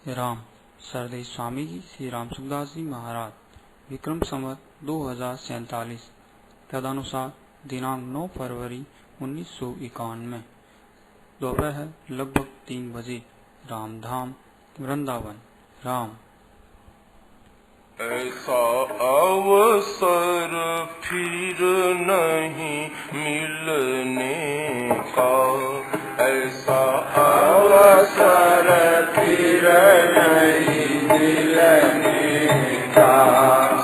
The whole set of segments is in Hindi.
राम सरदेश स्वामी जी श्री राम सुखदास जी महाराज विक्रम संवत 2047 तदनुसार दिनांक 9 फरवरी 1991 दोपहर लगभग 3 बजे रामधाम वृंदावन। राम ऐसा अवसर फिर नहीं मिलने का, ऐसा अवसर फिर नहीं मिलने का।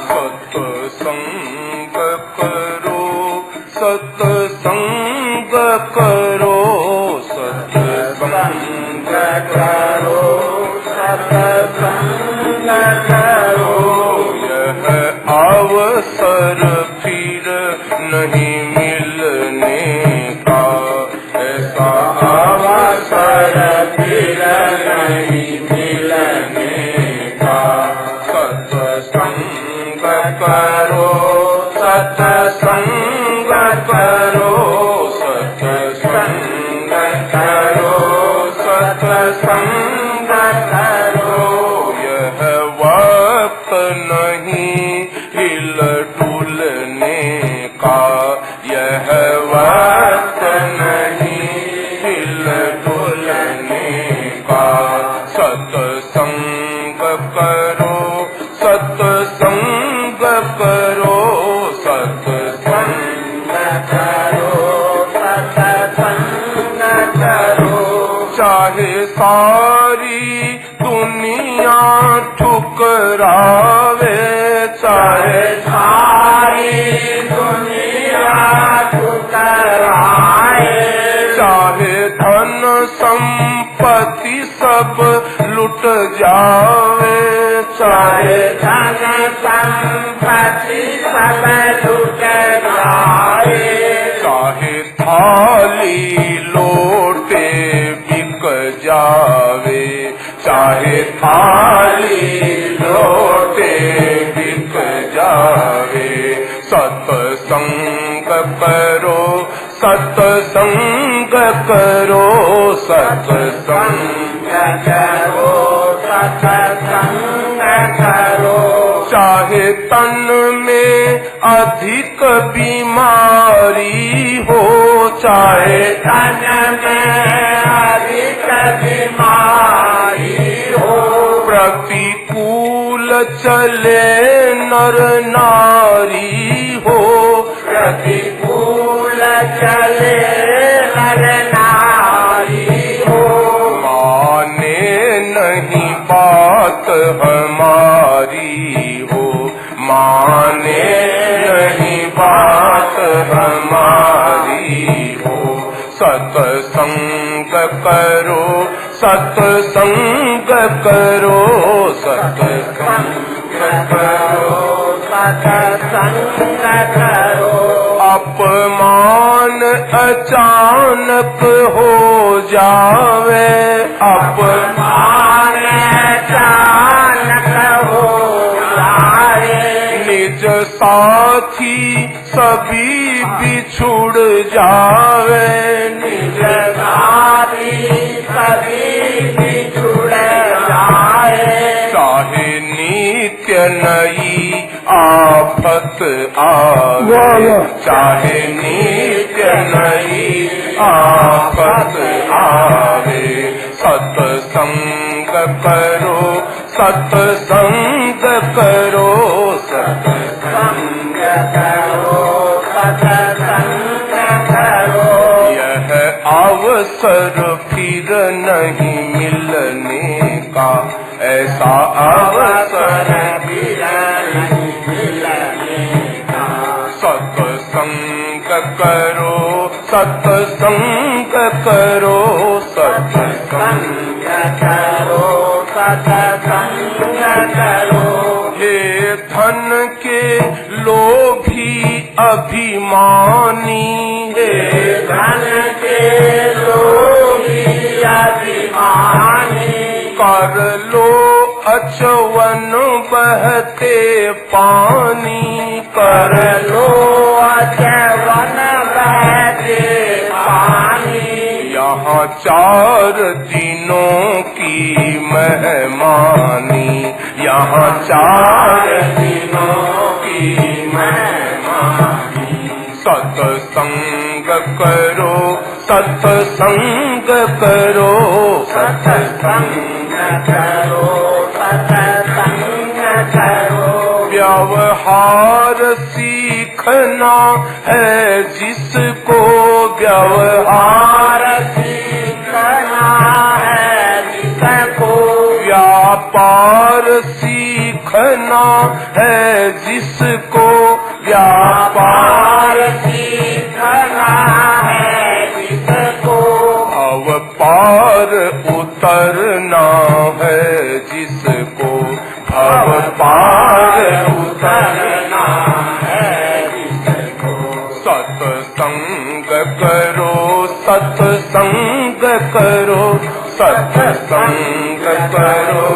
सत्संग करो, सत्संग करो, सत्संग करो, सत्संग करो। अवसर फिर नहीं मिलने का, ऐसा अवसर फिर नहीं मिलने का। सत्संग करो, सत्संग करो, सत्संग करो, सत्संग करो। यह वक्त नहीं हिल डुलने का, यह वक्त नहीं हिल डुलने का। सत्संग करो, सत्संग करो, सत्संग करो, सत्संग करो। चाहे सारी दुनिया ठुकरावे, चाहे सारी दुनिया ठुकराए, चाहे धन संपत्ति सब लुट जावे, चाहे धन संपत्ति सब लुट जाए। चाहे थाली लोटे बिक जावे, चाहे थाली लोटे बिक जावे। सत्संग करो, सत्संग करो, सत्संग करो, सत्संग करो। चाहे तन में अधिक बीमारी हो, चाहे तन में अधिक बीमारी हो। प्रतिकूल चले नर नारी हो, प्रतिकूल चले नर नारी हो। माने नहीं बात हमारी हो, माने नहीं बात हमारी हो। सत्संग करो, सत्संग करो, सत्संग करो, सत्संग करो। अपमान अचानक हो जावे, अपमान अचानक हो जावे। निज साथी सभी बिछुड़ जावे, निज साथी सभी बिछुड़ जाए। चाहे नित्य नई आफत आवे, चाहे नित्य नई आफत आवे। सत्संग करो, सत्संग करो, सत्संग करो, सत्संग करो। यह अवसर फिर नहीं मिलने का, ऐसा अवसर फिर नहीं मिलने का। सत्संग करो, सत्संग करो, सत्संग करो, सत्संग करो। हे धन के लोभी अभिमानी, हे धन के लोभी अभिमानी। कर लो अचवन बहते पानी, कर लो अचवन बहते पानी। यहाँ यहाँ 4 दिनों की मेहमानी, यहाँ 4 दिनों की मेहमानी। सत्संग करो, सत्संग करो, सत्संग करो, सत्संग करो। व्यवहार सीखना है जिसको, व्यवहार सीखना है जिसको। व्यापार सीखना है जिसको, व्यापार सीखना है जिसको। अवपार उतरना है जिसको, अवपार उतरना है जिसको। सत्संग करो, सत्संग करो, सत्संग करो,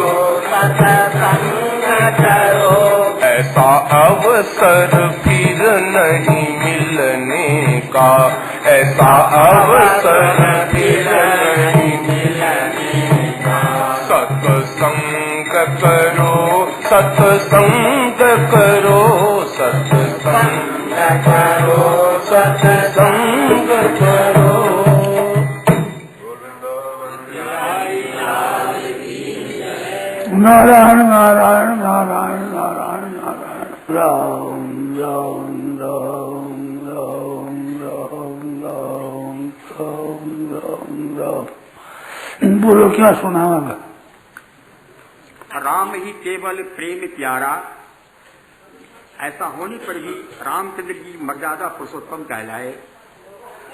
सत्संग करो। ऐसा अवसर फिर नहीं मिलने का, ऐसा अवसर फिर नहीं मिलने का। सत्संग करो, सत्संग करो, सत्संग करो, सत्संग करो। नारायण नारायण नारायण नारायण नारायण। राम राम राम राम राम राम राम राम राम। बोलो क्या सुना? राम ही केवल प्रेम प्यारा, ऐसा होने पर भी रामचंद्र जी मर्यादा पुरुषोत्तम कहलाए।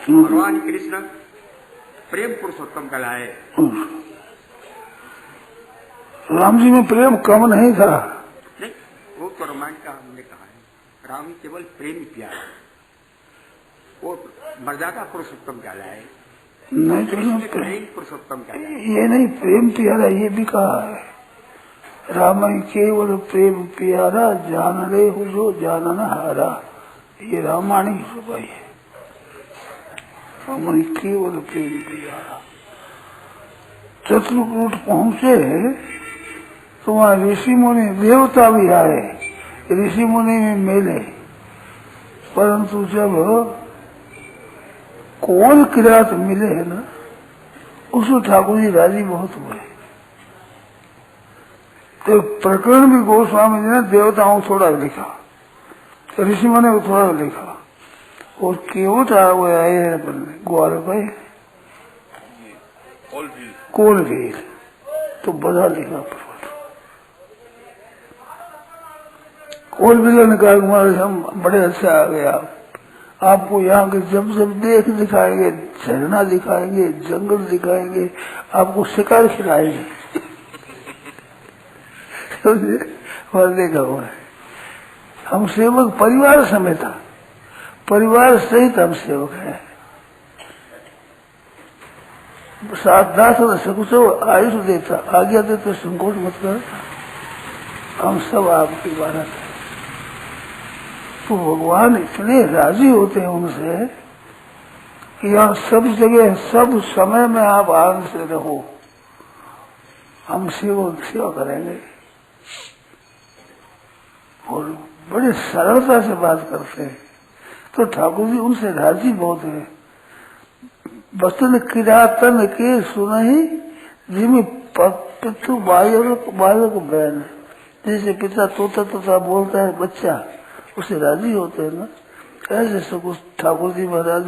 भगवान कृष्ण प्रेम पुरुषोत्तम कहलाए। राम जी में प्रेम कम नहीं था। नहीं, वो तो रामायण का हमने कहा है। राम ही केवल प्रेम प्यारा, वो मर्यादा पुरुषोत्तम कहलाए। नहीं तो प्रेम पुरुषोत्तम कहलाए। ये नहीं, प्रेम प्यारा ये भी कहा है। राम केवल प्रेम प्यारा, जान रे हो जो जानन हारा। ये रामायण की सफाई है। राम केवल प्रेम प्यारा। चित्रकूट पहुंचे तो वहाँ ऋषि मुनि देवता भी आए, ऋषि मुनि में मिले। परंतु जब कोल किरात मिले है ना, उसमें ठाकुर जी राजी बहुत हुए। तो प्रकरण भी गोस्वामी जी ने देवताओं को थोड़ा लिखा, ऋषि मुनि को थोड़ा लिखा, और केवट हुए आए हैं ग्वाल पे कोल भी तो बड़ा लिखा। कोल बिलो ने कहा हमारे हम बड़े अच्छे आ गए, आपको यहाँ के जब जब देख दिखाएंगे, झरना दिखाएंगे, जंगल दिखाएंगे, आपको शिकार खिलाएंगे। देखा हुआ है, हम सेवक परिवार समेत, परिवार सहित हम सेवक हैं। 7-10 वर्ष कुछ आयुष देता, आज्ञा देते, संकोच मत कर, हम सब आपकी बारत है। तो भगवान इतने राजी होते हैं उनसे कि यहाँ सब जगह सब समय में आप आनंद से रहो, हम सेवा करेंगे। और बड़े सरलता से बात करते हैं। तो ठाकुर जी उनसे राजी बहुत है। वचन किरातन के सुनहि जिमी पितु बालक बहन, जैसे पिता तोता तोता बोलता है बच्चा, उसे राजी होते हैं ना, ऐसे सब ठाकुर जी महाराज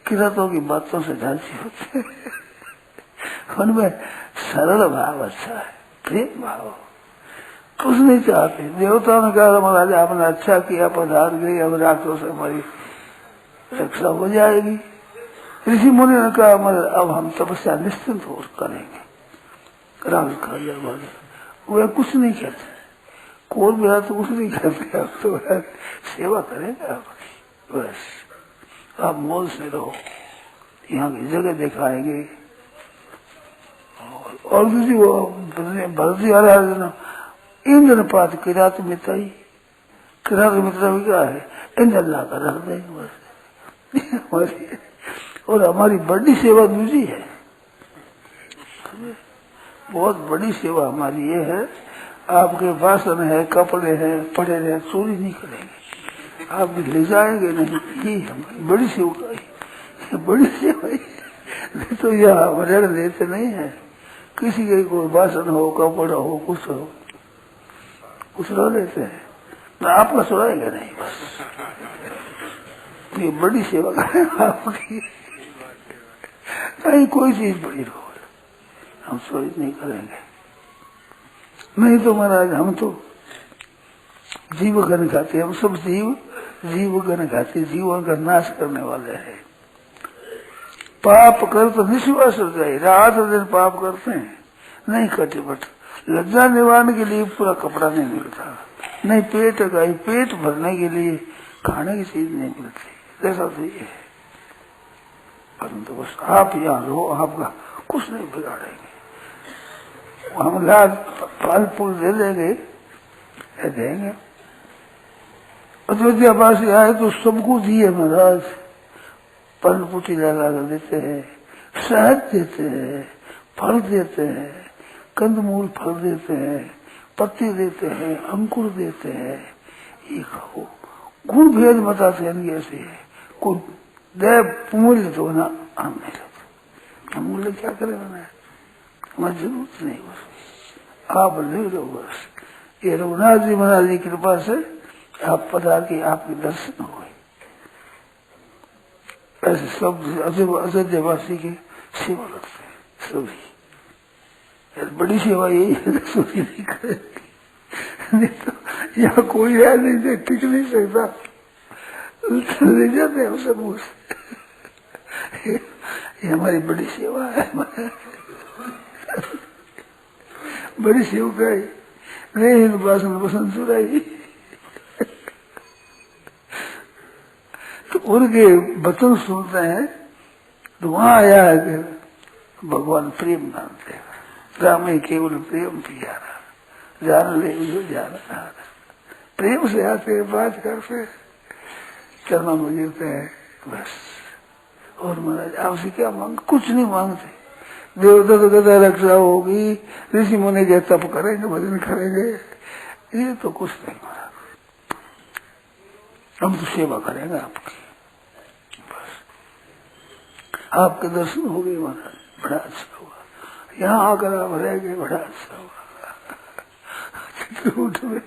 किरातों की बातों से राजी होते हैं। उनमें सरल भाव अच्छा है, प्रेम भाव, कुछ नहीं चाहते। देवताओं ने कहा महाराज आपने अच्छा किया, पधार गई, अब रातों से हमारी रक्षा हो जाएगी। ऋषि मुनि ने कहा अब हम तपस्या निश्चिंत हो करेंगे, राज खा जाए। वे कुछ नहीं कहते, कोई भी तो कुछ नहीं कहते, आप तो सेवा करेंगे आपकी, बस आप मौज से रहो, यहाँ की जगह दिखाएंगे। और दूसरी वो भरती आ रहा है इंद्र पात किरात मिताई, किरात मित्र भी क्या है, इंद्र ला कर रख देंगे बस। और हमारी बड़ी सेवा दूसरी है, बहुत बड़ी सेवा हमारी ये है। आपके भाषण है, कपड़े हैं, पड़े रहे, चोरी नहीं करेंगे, आप ले जाएंगे नहीं। ये हमारी बड़ी सेवा है, बड़ी सेवा है। नहीं तो यह ऋण लेते नहीं है। किसी के कोई भाषण हो, कपड़ा हो, कुछ हो, कुछ रो लेते हैं, आपका सुनाएंगे नहीं। बस ये बड़ी सेवा करेंगे आपकी। कहीं कोई चीज बड़ी रो हम चोरी नहीं करेंगे। नहीं तो महाराज हम तो जीव गण खाते, हम सब जीव गण खाते, जीवन का नाश करने वाले हैं। पाप कर तो निश्वास हो जाए, रात दिन पाप करते हैं, नहीं कटे बट लज्जा निवारण के लिए पूरा कपड़ा नहीं मिलता, नहीं पेट का पेट भरने के लिए खाने की चीज नहीं मिलती, ऐसा तो ये है। परंतु बस आप यहाँ रहो, आपका कुछ नहीं बिगाड़ेंगे। हम लाल फल फूल दे देंगे, देंगे। अयोध्या वासी आए तो सबको दिए महाराज, पन पुटी लगा देते हैं, शहद देते हैं, फल देते हैं, कंदमूल फल देते हैं, पत्ते देते हैं, अंकुर देते हैं। ये खाओ, गुण भेद बताते हैं ऐसे है। कोई दे मूल्य तो ना हम नहीं लेते, हम मूल्य क्या करें ना, हमारी जरूरत नहीं। बस आप ले लो, बस ये रघुनाथ जी महाराज की कृपा से आप पता कि आपके दर्शन हुए। ऐसे सब अयोध्यावासी की सेवा करते हैं सभी। बड़ी सेवा यही है, चोरी नहीं करेगी, नहीं तो यहाँ कोई है नहीं, टिक नहीं सकता, ले जाते हम सब उसे। ये हमारी बड़ी सेवा है, बड़ी सेवा है। नहीं भाषण पसंद सुनाई तो उनके वचन सुनते हैं तो वहां आया है कि भगवान प्रेम मानते हैं, राम ही केवल प्रेम प्यारा, जान ले जो जाना। प्रेम से आते हैं, बात करते, चरणों में गिरते हैं, बस। और महाराज आपसे क्या मांग, कुछ नहीं मांगते। देवता तो गदा रक्षा होगी, ऋषि मुनि के तप करेंगे, भजन करेंगे, ये तो कुछ नहीं महाराज। हम तो सेवा करेंगे आपकी, बस। आपके दर्शन हो गए महाराज, बड़ा अच्छा हुआ। यहाँ आकर आप रह गए, बड़ा अच्छा हुआ। चित्रकूट में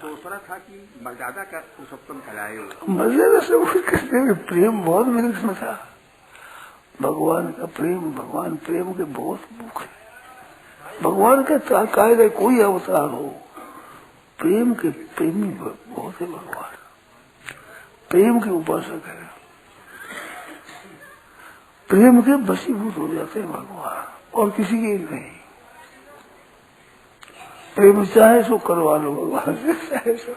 दूसरा था कि मर्यादा का पुरुषोत्तम कहलाए। मर्यादा से कहते हैं प्रेम बहुत मेरे में था, भगवान का प्रेम, भगवान प्रेम के बहुत मुख है। भगवान का कायदे कोई अवतार हो, प्रेम के प्रेमी बहुत है भगवान, प्रेम के उपासक है, प्रेम के वशीभूत हो जाते हैं भगवान, और किसी के नहीं। प्रेम चाहे सो करवा लो भगवान से, चाहे सो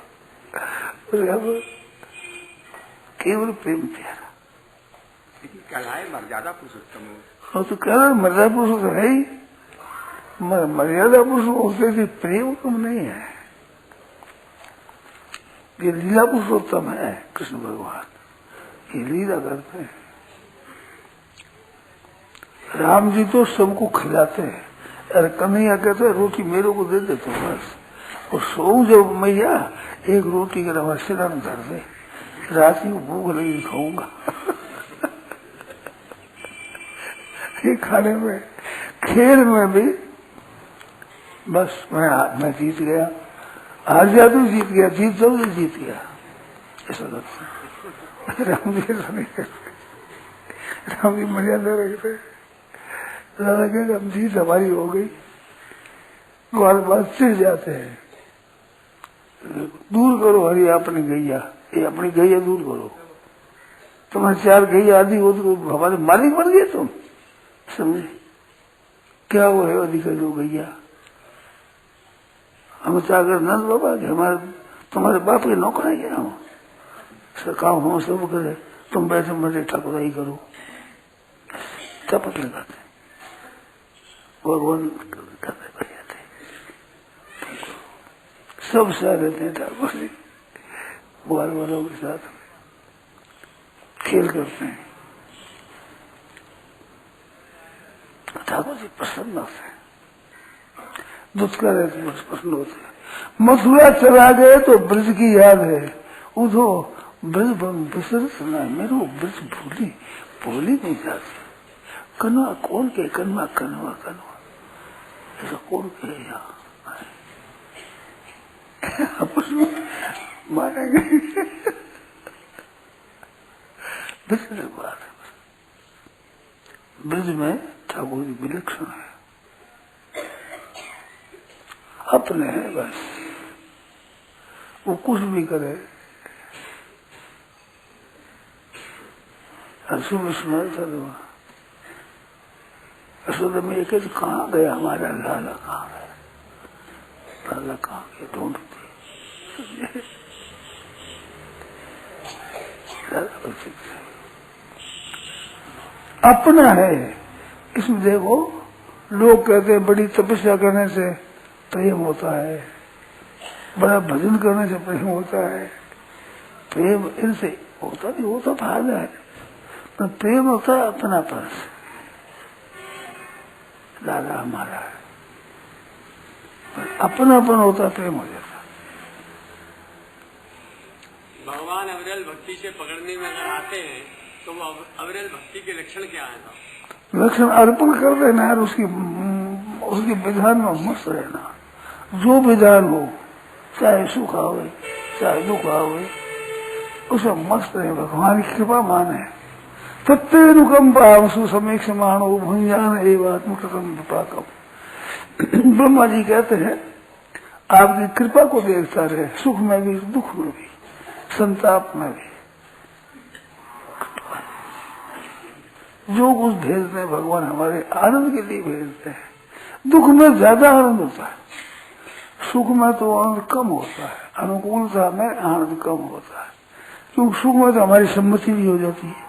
केवल प्रेम प्यारा। लेकिन कहलाए मर्यादा पुरुषोत्तम। हाँ तो कह रहे मर्यादा पुरुष है ही, मर्यादा पुरुष होते थे, प्रेम कम नहीं है। ये लीला पुरुषोत्तम है कृष्ण भगवान, ये लीला करते हैं। राम जी तो सबको खिलाते हैं, अरे कन्हैया कहते हैं रोटी मेरे को दे देते बस, और सो जब मैया एक रोटी के रवा सिरन कर दे, रात को भूख लगी खाऊंगा। ये खाने में, खेल में भी बस मैं जीत गया, हार जा तो जीत गया, जीत जाओ तो जीत गया, ऐसा लगता। राम जी ऐसा नहीं करते, राम जी मर्यादा रखते। दादा कहते हम जीत हमारी हो गई, बार बार चिढ़ जाते हैं, दूर करो हरी अपनी गैया, ये अपनी गैया दूर करो, तुम्हारे चार गैया आदि हो तो हमारे मालिक बन गए तुम, समझे क्या वो है अधिकार जो गैया। हम चाहकर नंद बाबा के हमारे तुम्हारे बाप के नौकर है, हम काम हम सब करे, तुम बैठे बैठे ठाकुराई करो, चपत लगाते भगवान करते थे, सब सह रहते हैं ठाकुर जी ग्वाल वालों के साथ। खेल करते हैं। ठाकुर जी प्रसन्न होते हैं, दुष्कर है तो प्रसन्न होते हैं। मथुरा चला गए तो ब्रज की याद है, उधो ब्रज बिसर सुना मेरे ब्रज भूली नहीं जाती। कनवा कौन के कनवा कनवा कनवा ऐसा कौन के यहाँ मारेंगे। बात ब्रज में ठाकुर जी विलक्षण है, अपने है बस, वो कुछ भी करे। सुबह सुना था असुद में एक कहाँ गया हमारा लाला, कहाँ गया लाला, कहाँ गया ढूंढते अपना है। इसमें देखो लोग कहते हैं बड़ी तपस्या करने से प्रेम होता है, बड़ा भजन करने से प्रेम होता है। प्रेम इनसे होता नहीं, होता फायदा है, पर प्रेम होता है अपनापन से। दादा हमारा है, पर अपनापन होता है, प्रेम हो जाता। भगवान अविरल भक्ति से पकड़ने में अगर आते हैं तो वो अविरल भक्ति के लक्षण क्या है? लक्षण अर्पण कर देना यार, उसकी विधान में मस्त रहना। जो विधान हो, चाहे सुख आवे चाहे दुख आवे, उसमें मस्त रहे, भगवान की कृपा माने। तत्नुकंपा सुसमीक्ष मानो भुंजान एवात्मकृतम विपाकम। ब्रह्मा जी कहते हैं आपकी कृपा को देखता रहे, सुख में भी दुख में भी संताप में भी। जो कुछ भेजते हैं भगवान हमारे आनंद के लिए भेजते हैं। दुख में ज्यादा आनंद होता है, सुख में तो आनंद कम होता है, अनुकूलता में आनंद कम होता है। क्योंकि सुख में तो हमारी सम्मति भी हो जाती है,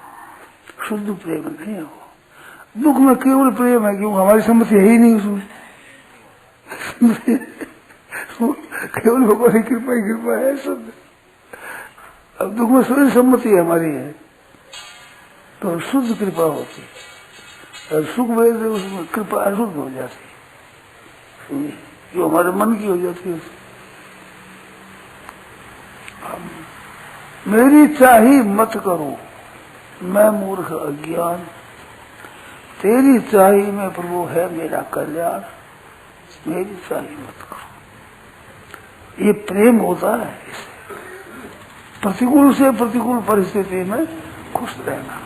शुद्ध प्रेम नहीं है वो। दुख में केवल प्रेम है, क्योंकि हमारी सम्मति है ही नहीं उसमें। केवल भगवान की कृपा है शुद्ध। अब दुख में सारी सम्मति हमारी है तो शुद्ध कृपा होती है, और सुख में उसमें कृपा अशुद्ध हो जाती है, जो हमारे मन की हो जाती है। मेरी चाही मत करो मैं मूर्ख अज्ञान, तेरी चाही में प्रभु है मेरा कल्याण, मेरी चाही मत करो। ये प्रेम होता है। प्रतिकूल से प्रतिकूल परिस्थिति में खुश रहना,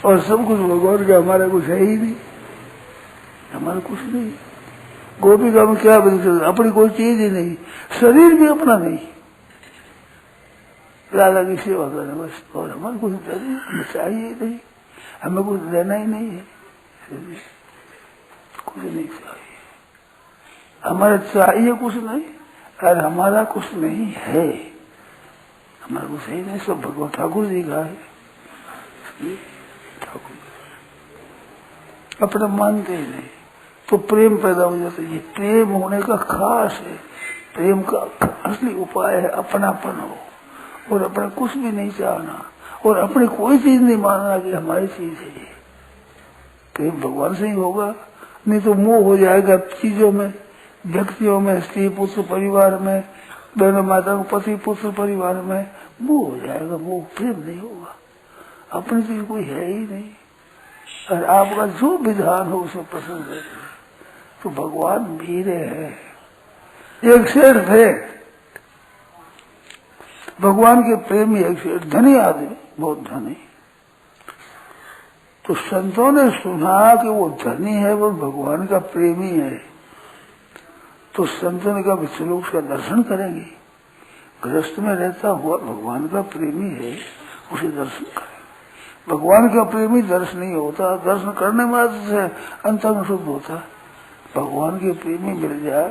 और सब कुछ भगवान का, हमारा कुछ है ही नहीं, हमारा कुछ नहीं। गोपिका में क्या बदल, अपनी कोई चीज ही नहीं, शरीर भी अपना नहीं, लाला की सेवा करना बस। और हमारे कुछ हमें चाहिए नहीं, हमें कुछ देना ही नहीं है, कुछ नहीं चाहिए। हमारा चाहिए कुछ नहीं, और हमारा कुछ नहीं है, हमारा कुछ है नहीं, सब भगवान ठाकुर जी का है। ठाकुर अपना मानते ही नहीं तो प्रेम पैदा हो जाता है। ये प्रेम होने का खास है, प्रेम का असली उपाय है अपनापन हो, और अपना कुछ भी नहीं चाहना, और अपनी कोई चीज नहीं मानना कि हमारी चीज है ये। प्रेम भगवान से ही होगा, नहीं तो मोह हो जाएगा चीजों में, व्यक्तियों में, स्त्री पुत्र परिवार में, बहनों माता पति पुत्र परिवार में मोह हो जाएगा, वो प्रेम नहीं होगा। अपनी चीज कोई है ही नहीं, और आपका जो विधान हो उसमें पसंद है। तो भगवान मीरे है। एक शेर थे भगवान के प्रेमी, एक शेर धनी आदमी, बहुत धनी। तो संतों ने सुना कि वो धनी है, वो भगवान का प्रेमी है। तो संतों ने कहा चलो उसका दर्शन करेंगे, गृहस्थ में रहता हुआ भगवान का प्रेमी है, उसे दर्शन करें। भगवान का प्रेमी दर्शन नहीं होता, दर्शन करने मात्र से अंतरंग शुद्ध होता। भगवान के प्रेमी मिल जाए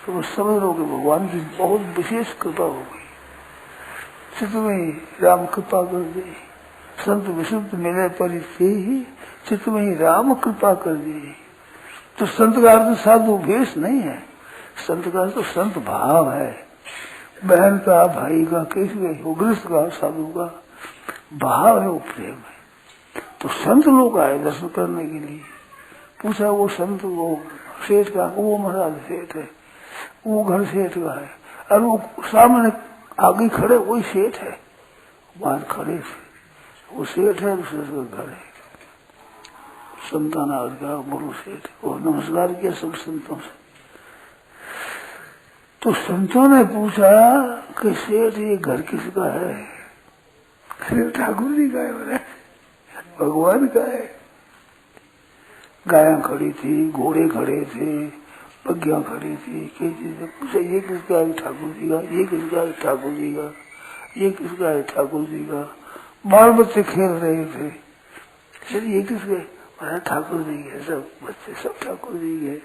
तो वो समझ लो कि भगवान की बहुत विशेष कृपा हो गई। चित्त में राम कृपा कर दी, संत विशुद्ध मिले परिचय ही, चित्त में ही राम कृपा कर दी। तो संत का अर्थ साधु भेष नहीं है, संत का अर्थ तो संत भाव है। बहन का, भाई का, किसी का, गृहस्थ का, साधु का, भाव है, वो प्रेम है। तो संत लोग आए दर्शन करने के लिए, पूछा वो संत वो सेठ का, वो महाराज सेठ है, वो घर सेठ का है, और वो सामने आगे खड़े वही सेठ है, बाहर खड़े थे, वो सेठ है, दूसरे का घर है, संतान का बोलो सेठ। वो नमस्कार किया सब संतों से। तो संतों ने पूछा कि सेठ ये घर किसका है? अरे ठाकुर जी का है, बोले भगवान का है। गायें खड़ी थी, घोड़े खड़े थे, बग्गियां खड़ी थी, कई चीजें। पूछा ये किसका है? ठाकुर जी का। ये किसका है? ठाकुर जी का। ये किसका है? ठाकुर जी का। बाल बच्चे खेल रहे थे, सर ये किसके? ठाकुर जी के। सब बच्चे सब ठाकुर जी के,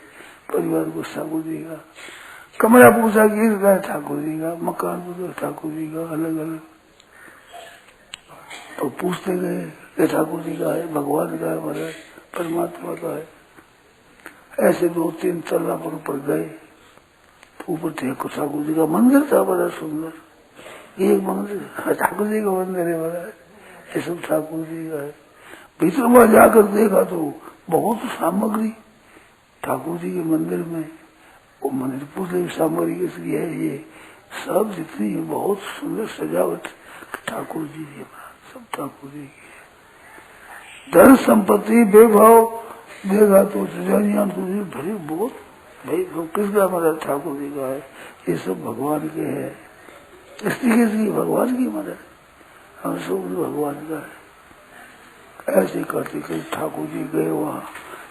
परिवार को ठाकुर जी का। कमरा पूछा किसका है? ठाकुर जी का। मकान पूछा ठाकुर जी का, अलग अलग। तो पूछते गए कि ठाकुर जी का है, भगवान का है, महाराज परमात्मा का है। ऐसे 2-3 तल्ला पर ऊपर गए, ऊपर थे ठाकुर जी का मंदिर था, बड़ा सुंदर। एक मंदिर ठाकुर जी का मंदिर है, महाराज ये सब ठाकुर जी का है। भीतर वहां जाकर देखा तो बहुत सामग्री ठाकुर जी के मंदिर में। वो मंदिर पूछे सामग्री किसकी है? ये सब जितनी है बहुत सुंदर सजावट ठाकुर जी की, सब ठाकुर जी की है। धन संपत्ति वैभव देखा तो भरे बहुत भाई किसका? मदद ठाकुर जी का है। ये सब भगवान के है। किसकी? भगवान की मदद, हम सब भगवान का है। ऐसे करते करते ठाकुर जी गए वहाँ।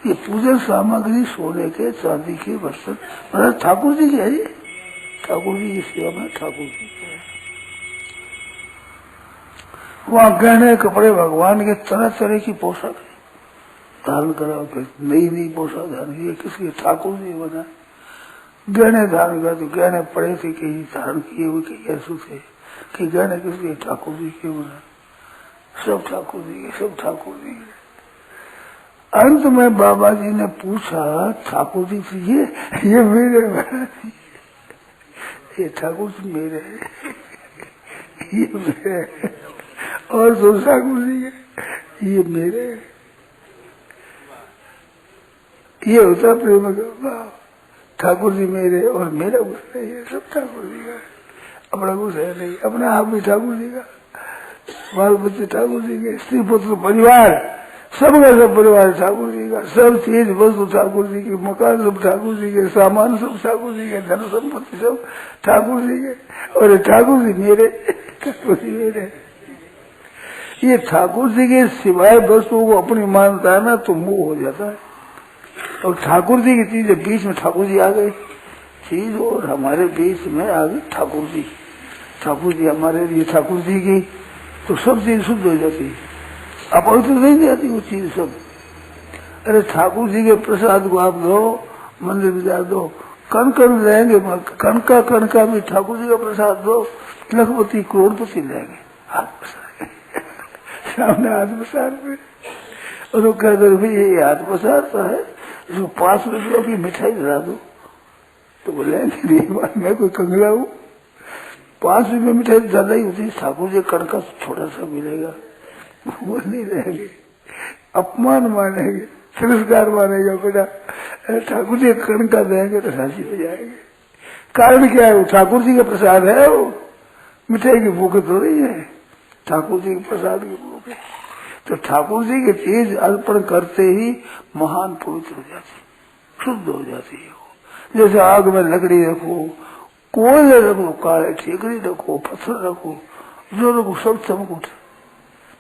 ये पूजन सामग्री सोने के चांदी के बर्तन मतलब ठाकुर जी के है। ये ठाकुर जी की सेवा में ठाकुर जी के है। वहाँ गहने कपड़े भगवान के तरह तरह की पोशाक धारण करा, नई पोशाक धारण की। किसकी? ठाकुर जी बना। गहने धारण कर, तो गहने पड़े थे, कहीं धारण किए हुए, कहीं ऐसे थे कि गहने किसके? ठाकुर जी के बना। सब ठाकुर जी के, सब ठाकुर जी के। अंत में बाबा जी ने पूछा ठाकुर जी से, ये मेरे, ये ठाकुर जी मेरे, ये मेरे, और तो ठाकुर जी के, ये मेरे। ये होता प्रेम का भाव। ठाकुर जी मेरे और मेरा कुछ नहीं है, सब ठाकुर जी का। अपना कुछ है नहीं, अपना आप भी ठाकुर जी का, बाल बच्चे ठाकुर जी के, स्त्री पुत्र परिवार सबका सब परिवार ठाकुर जी का, सब चीज वस्तु ठाकुर जी की, मकान सब ठाकुर जी के, सामान सब ठाकुर जी के, धन संपत्ति सब ठाकुर जी के, और ठाकुर जी मेरे, ठाकुर जी मेरे। ये ठाकुर जी के सिवाय वस्तुओं को अपनी मानता है ना तो मोह हो जाता है। और ठाकुर जी की चीज बीच में ठाकुर जी आ गए, चीज और हमारे बीच में आ गई ठाकुर जी। ठाकुर जी हमारे लिए ठाकुर जी की, तो सब चीज शुद्ध हो जाती है। अपवित्र नहीं जाती वो चीज सब। अरे ठाकुर जी के प्रसाद को आप दो, मंदिर में जा दो, कण कण रहेंगे, कण का भी ठाकुर जी का प्रसाद दो, लखपति करोड़पति रहेंगे। हाथ पसार सामने हाथ पसार पे, और वो कहते भाई ये हाथ पसारता है, इसको 5 रुपयों की मिठाई दिला दो, तो बोलेंगे मैं कोई कंगला हूँ, 5 रुपये मिठाई ज्यादा ही होती है, ठाकुर जी कण का छोटा सा मिलेगा, वो नहीं रहेंगे, अपमान मानेंगे, तिरस्कार मानेगा। बेटा ठाकुर जी कण का देंगे तो राजी हो जाएंगे। कारण क्या है? वो ठाकुर जी का प्रसाद है, वो मिठाई की भूख थोड़ी है, ठाकुर जी के प्रसाद की भूख है। तो ठाकुर जी की चीज अर्पण करते ही महान पवित्र हो जाती, शुद्ध हो जाती है। जैसे आग में लकड़ी रखो, कोयले रखो, काले ठीकरी रखो, पत्थर रखो, जो रखो सब चमक उठे,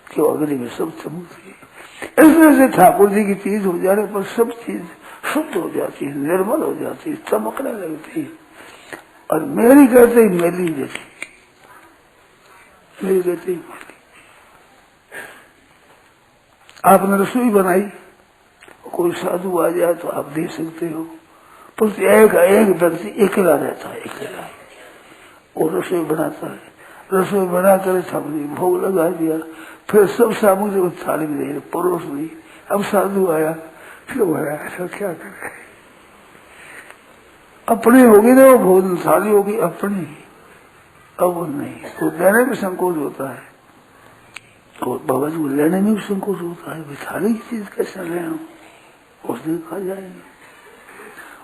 क्यों? अग्नि में सब चमकती है। इसमें से ठाकुर जी की चीज हो जाने पर सब चीज शुद्ध हो जाती है, निर्मल हो जाती है, चमकने लगती है। और मेरी कहते ही मेरी जैसी, मेरी कहते ही मेरी। आपने रसोई बनाई, कोई साधु आ जाए तो आप दे सकते हो, पर एक व्यक्ति अकेला रहता है, अकेला वो रसोई बनाता है, रसोई बनाकर ठाकुर भोग लगा दिया, फिर सब सामग्री को थाली में दे परोस दी। अब साधु आया, फिर बोला ऐसा क्या करे, अपनी होगी ना वो भोजन थाली होगी अपनी, अब वो नहीं, तो देने में संकोच होता है। और बाबा जी को लेने में भी संकोच होता है, थाली की चीज कैसे ले आऊं, उस दिन खा जाएंगे,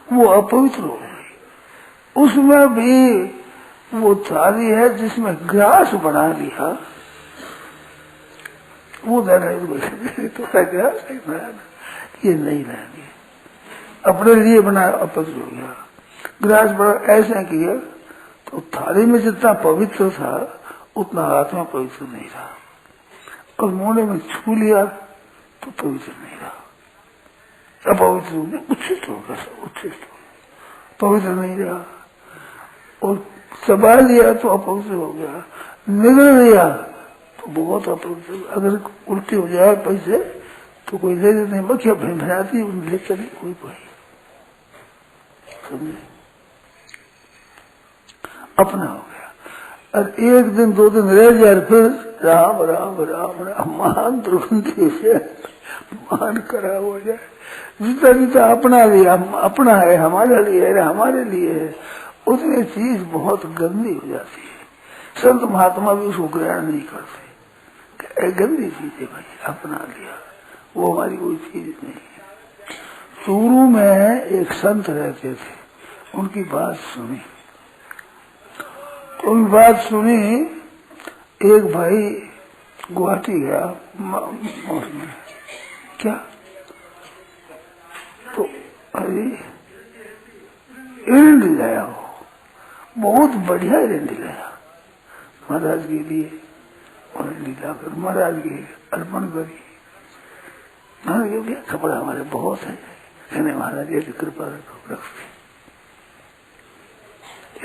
वो अपवित्र हो गई। उसमें भी वो थाली है जिसमें ग्रास बना लिया, वो तो ग्रास नहीं बनाना, ये नहीं लेंगे, अपने लिए बनाया, अपवित्र हो गया। ग्रास बना ऐसे किया तो थाली में जितना पवित्र था उतना हाथ में पवित्र नहीं रहा, और मोने में छू लिया तो पवित्र नहीं रहा, अपवित्र हो गया, उच्छिष्ट हो गया, उच्छिष्ट हो गया, पवित्र नहीं रहा। और चबा लिया तो अपवित्र हो गया, निगल लिया तो बहुत अपवित्र। अगर उल्टी हो जाए पैसे तो कोई ले नहीं, बखिया भैंसाती ले चले कोई पाई, समझे, अपना हो गया। और एक दिन दो दिन रह जाए फिर राम राम राम राम महान दुर्गंधी से मान करा हो जाए, जितना जितना अपना लिया, अपना है, हमारे लिए है, हमारे लिए है, उतनी चीज बहुत गंदी हो जाती है। संत महात्मा भी उसको ग्रहण नहीं करते, गंदी चीज है भाई, अपना लिया, वो हमारी कोई चीज नहीं है। चूरू में एक संत रहते थे, उनकी बात सुनी, तो उनकी बात सुनी, एक भाई गुवाहाटी गया में, क्या तो अरे एरंडी लाया, हो बहुत बढ़िया एरंडी लाया महाराज के लिए, और लीला कर महाराज के अर्पण करी। महाराज कपड़ा हमारे बहुत है, कहने महाराज ये कृपा रखो।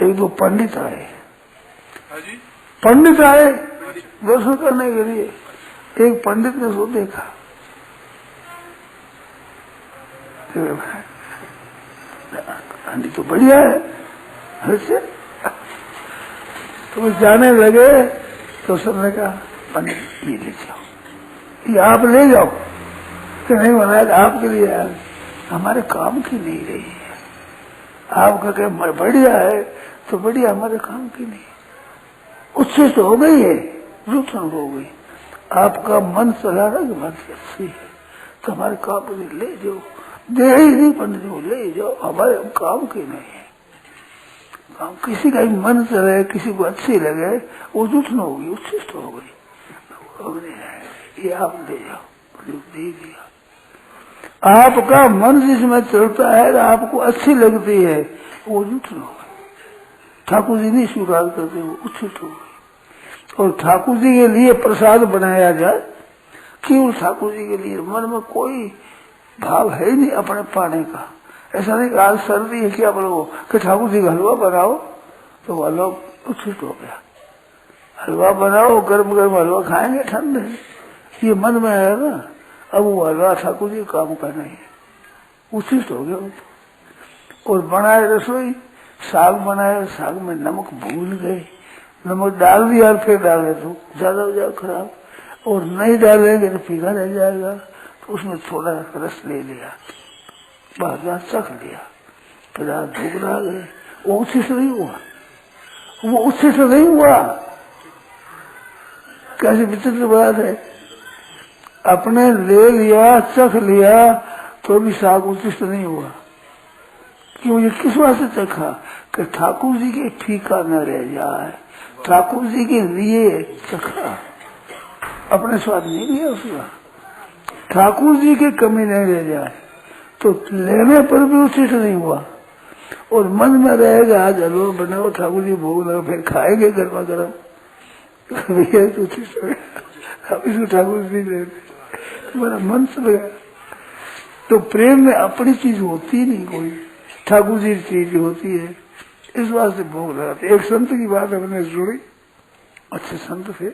एक दो पंडित आए, पंडित आए दर्शन करने के लिए। एक पंडित ने सो देखा, हांडी तो बढ़िया है, ऐसे तो जाने लगे तो सबने कहा पंडित ये ले जाओ, ये आप ले जाओ। कि नहीं महाराज आपके लिए यार हमारे काम की नहीं रही है, आपका क्या बढ़िया है तो बढ़िया, हमारे काम की नहीं। उससे तो हो गई है, रूठन हो गई, आपका मन चला रहा कि बात अच्छी है तो हमारे काम के ले जाओ, दे ही नहीं पंडित को ले जाओ, हमारे काम की नहीं है। काम किसी का भी मन चले, किसी को अच्छी लगे, वो रूठन होगी, उच्छिष्ट हो गई, ये आप ले जाओ, दे दिया। आपका मन जिसमें चलता है, आपको अच्छी लगती है, वो रूठन हो गई। ठाकुर जी नहीं स्वीकार करते, वो उच्छिष्ट हो गई। और ठाकुर जी के लिए प्रसाद बनाया जाए, केवल ठाकुर जी के लिए, मन में कोई भाव है ही नहीं अपने पाने का। ऐसा नहीं कि आज सर्दी है क्या बोलो कि ठाकुर जी का हलवा बनाओ, तो हलवा उच्छिष्ट हो गया। हलवा बनाओ, गर्म गर्म हलवा खाएंगे ठंडे, ये मन में है ना, अब वो हलवा ठाकुर जी काम का नहीं, उच्छिष्ट हो गया। और बनाए रसोई, साग बनाया, साग में नमक भूल गए, नमक डाल दिया और फिर डाले तो ज्यादा हो जाए खराब, और नहीं डालेंगे तो फीका रह जाएगा, तो उसमें थोड़ा रस ले लिया, बाजार चख लिया, फिर धूप रह गए, वो उच्छिष्ट नहीं हुआ, वो उच्छिष्ट नहीं हुआ। कैसी विचित्र बात है, अपने ले लिया, चख लिया, तो भी साग उच्छिष्ट नहीं हुआ। क्यों? ये किस बात से चखा कि ठाकुर जी के फीका न रह जाए, ठाकुर जी के लिए चखा, अपने स्वाद नहीं लिया उसका, ठाकुर जी की कमी नहीं रह जाए, तो लेने पर भी उचित नहीं हुआ। और मन में रहेगा आज हलवा बनाओ, ठाकुर जी भोग लगा, फिर खाएंगे गर्मा गर्म, इसको ठाकुर जी लेते, मेरा मन से लगा। तो प्रेम में अपनी चीज होती नहीं कोई, ठाकुर जी की चीज होती है, इस बात से भोग लगाते। एक संत की बात हमने सुनी, अच्छे संत थे,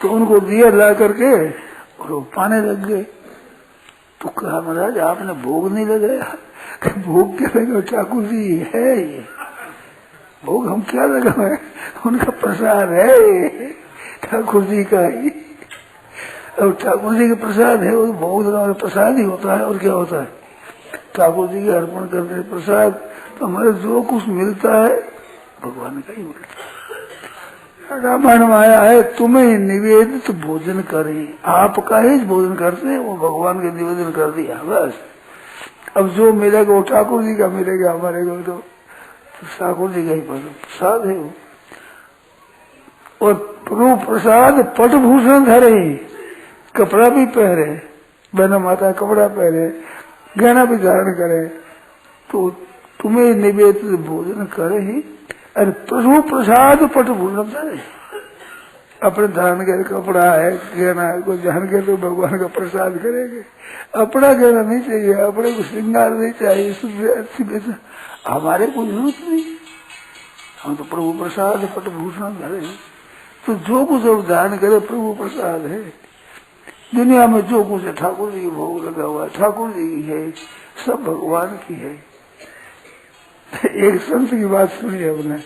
तो उनको दिया ला करके और वो पाने लग गए। तो कहा महाराज आपने भोग नहीं लगाया? भोग क्या लगा, ठाकुर जी है ये भोग, हम क्या लगाए, उनका प्रसाद है ठाकुर जी का ही, और ठाकुर जी का प्रसाद है, वो भोग लगाने प्रसाद ही होता है, और क्या होता है, ठाकुर जी के अर्पण करते प्रसाद। तो हमारे जो कुछ मिलता है भगवान का ही मिलता है, रामायण में आया है तुम्हें निवेदित भोजन करें, आपका ही भोजन करते हैं, वो भगवान के निवेदन कर दिया बस। अब जो मिलेगा वो ठाकुर जी का मिलेगा, हमारे को तो ठाकुर जी का ही प्रसाद है वो। और प्रभु प्रसाद पटभूषण धरे, कपड़ा भी पहरे, बहना माता कपड़ा पहरे, गहना भी धारण करे, तो तुम्हें निवेदित भोजन करे ही। अरे प्रभु प्रसाद पटभूषण धरे, अपने धारण के कपड़ा है, गहना है, कोई धारण के तो भगवान का प्रसाद करेंगे। अपना गहना नहीं चाहिए, अपने को श्रृंगार नहीं चाहिए, अच्छी हमारे को जरूरत नहीं, हम तो प्रभु प्रसाद पटभूषण धरे। तो जो कुछ अब धारण करे प्रभु प्रसाद है। दुनिया में जो कुछ है ठाकुर जी की भोग लगा हुआ है, ठाकुर जी की है, सब भगवान की है। एक संत की बात सुनी हमने,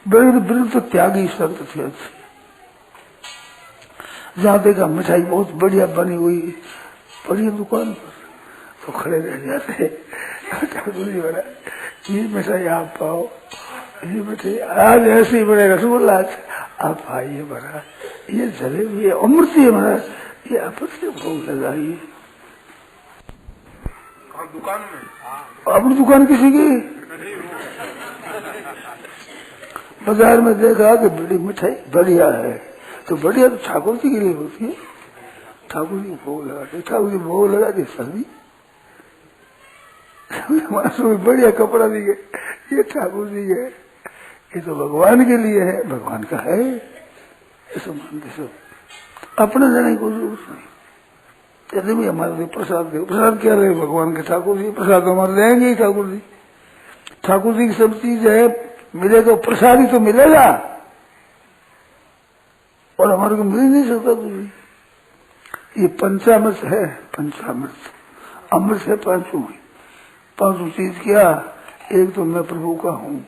बिल्कुल तो त्यागी संत थे, जहाँ देखा मिठाई बहुत बढ़िया बनी हुई बढ़िया दुकान पर, तो खड़े रह जाते, ठाकुर जी बना ये मिठाई आप पाओ, ये मिठाई आज ऐसे ही बने रसगुल्ला, आप आइए बना, ये जलेबी है, अमृत है बना, ये आपस से भोग लगाइए। दुकान में अपनी दुकान किसी की, बाजार में देखा कि बड़ी मिठाई बढ़िया है, तो बढ़िया तो ठाकुर जी के लिए होती है, ठाकुर जी भोग लगाते, ठाकुर जी भोग लगाते सभी। बढ़िया कपड़ा भी ये ठाकुर जी है, ये तो भगवान के लिए है, भगवान का है, ऐसा मानते सब, अपने जाने को जरूरत नहीं। कहते भी हमारे लिए प्रसाद दे, प्रसाद क्या रहे भगवान के, ठाकुर जी प्रसाद हमारे लेंगे ही, ठाकुर जी, ठाकुर जी की सब चीज है, मिलेगा प्रसाद ही तो मिलेगा, और हमारे को मिल नहीं सकता तुझे। ये पंचामृत है, पंचामृत अमृत है, पांचों चीज क्या, एक तो मैं प्रभु का हूँ,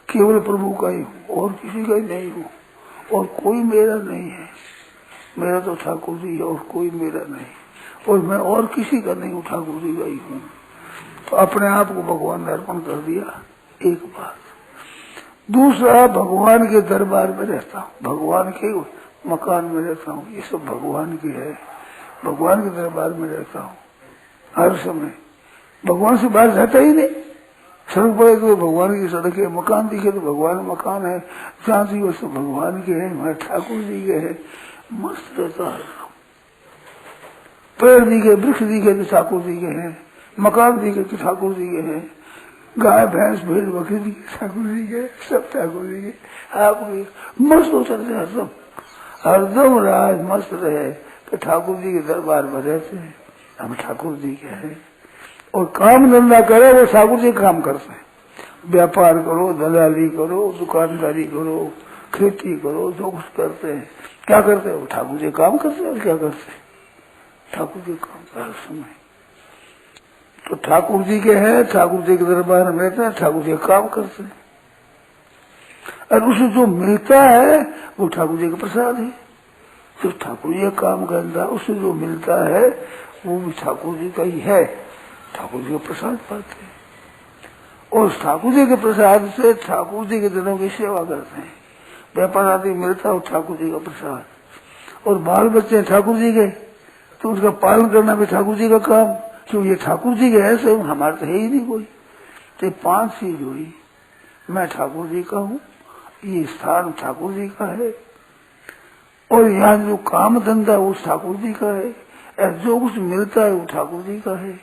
केवल प्रभु का ही हूँ, और किसी का ही नहीं हूँ, और कोई मेरा नहीं है, मेरा तो ठाकुर जी है और कोई मेरा नहीं, और मैं और किसी का नहीं हूँ, ठाकुर जी का ही हूँ। तो अपने आप को भगवान ने अर्पण कर दिया, एक बात। दूसरा, भगवान के दरबार में रहता हूँ, भगवान के मकान में रहता हूँ, ये सब भगवान की है, भगवान के दरबार में रहता हूँ हर समय, भगवान से बाहर जाता ही नहीं। सड़क पड़े तो भगवान की सड़क है, मकान दिखे तो भगवान मकान है, जहाँ दिखे सब भगवान के है, हमारे ठाकुर जी के है, मस्त रहता है। पेड़ दिखे, वृक्ष दिखे तो ठाकुर जी के हैं, मकान दिखे तो ठाकुर जी के हैं, गाय भैंस भेड़ बकरी दिखे ठाकुर जी के, सब ठाकुर जी के, आपके मस्त हो चलते हैं सब, हरदम राज मस्त रहे तो ठाकुर जी के दरबार में रहते हैं, हम ठाकुर जी के हैं। और काम धंधा करे वो ठाकुर जी काम करते हैं, व्यापार करो, दलाली करो, दुकानदारी करो, खेती करो, जो कुछ करते हैं, क्या करते हैं वो ठाकुर जी काम करते हैं, और क्या करते हैं ठाकुर जी काम हर समय। तो ठाकुर जी के हैं, ठाकुर जी के दरबार में रहते हैं, ठाकुर जी काम करते हैं, और उसे जो मिलता है वो ठाकुर जी का प्रसाद है। तो ठाकुर जी का काम करता, उससे जो मिलता है वो भी ठाकुर जी का ही है, ठाकुर जी का प्रसाद पाते हैं। और ठाकुर जी के प्रसाद से ठाकुर जी के जनों की सेवा करते हैं, व्यापार आदि मिलता है ठाकुर जी का प्रसाद। और बाल बच्चे ठाकुर जी के, तो उसका पालन करना भी ठाकुर जी का काम, क्यों ये ठाकुर जी के ऐसे हमारे तो है ही नहीं कोई। तो 5 चीज हुई, मैं ठाकुर जी का हूँ, ये स्थान ठाकुर जी का है, और यहाँ जो काम धंधा वो ठाकुर जी का है, और जो कुछ मिलता है वो ठाकुर जी का है,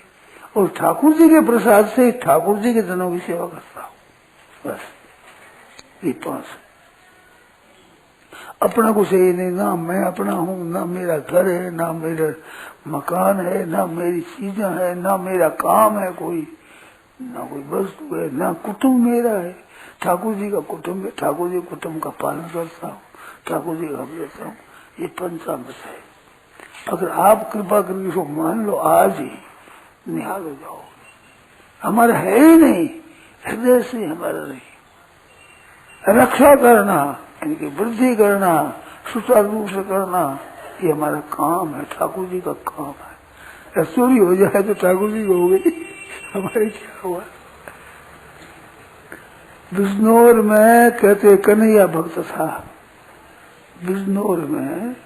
और ठाकुर जी के प्रसाद से ठाकुर जी के जनों की सेवा करता हूँ, बस ये 5। अपना कुछ है नहीं, ना मैं अपना हूँ, ना मेरा घर है, ना मेरा मकान है, ना मेरी चीजें है, ना मेरा काम है कोई, ना कोई वस्तु है, ना कुटुंब मेरा है, ठाकुर जी का कुटुंब है, ठाकुर जी कुटुंब का पालन करता हूँ, ठाकुर जी का लेता हूँ, ये पंचामृत है। अगर आप कृपा करके इसको मान लो, आज ही निहाल हो जाओ, हमारा है ही नहीं, हृदय से हमारा नहीं। रक्षा करना, इनकी वृद्धि करना, सुचारू रूप से करना, ये हमारा काम है, ठाकुर जी का काम है। चोरी हो जाए तो ठाकुर जी को हो गई, हमारे क्या हुआ। बिजनौर में कहते कन्हैया भक्त था, बिजनौर में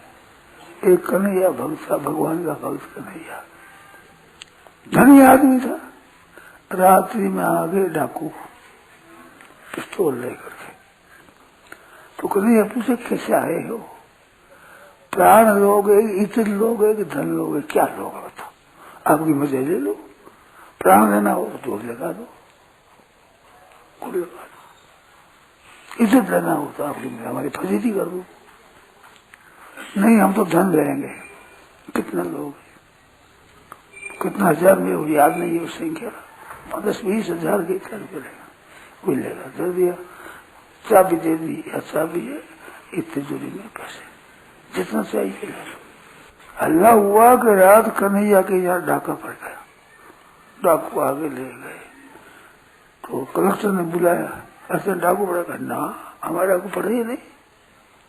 एक कन्हैया भक्त था, भगवान का भक्त कन्हैया, धनी आदमी था। रात्रि में आ गए डाकू पिस्तौल लेकर के, तो कन्हैया पूछे कैसे आए हो, प्राण लोगे, इत्र लोगे कि धन लोगे, क्या लोगे बताओ, आपकी मजे ले लो, प्राण लेना हो तो जोर लगा दो, गुड़ लगा दो, इज्जत लेना हो तो आपकी हमारी फजीती कर दो, नहीं हम तो धन लेंगे। कितना लोग, कितना हजार में वो याद नहीं है उस संख्या, 10-20 हजार के करके लेगा, कोई लेगा, दे दिया, चाबी दे दी, या चाबी है इतनी दूरी में पैसे जितना चाहिए ले लो। अल्लाह हुआ कि रात कन्हैया के यहाँ डाका पड़ गया, डाकू आगे ले गए, तो कलेक्टर ने बुलाया, ऐसे डाकू पड़ेगा ना, हमारा डाकू पड़े ही नहीं,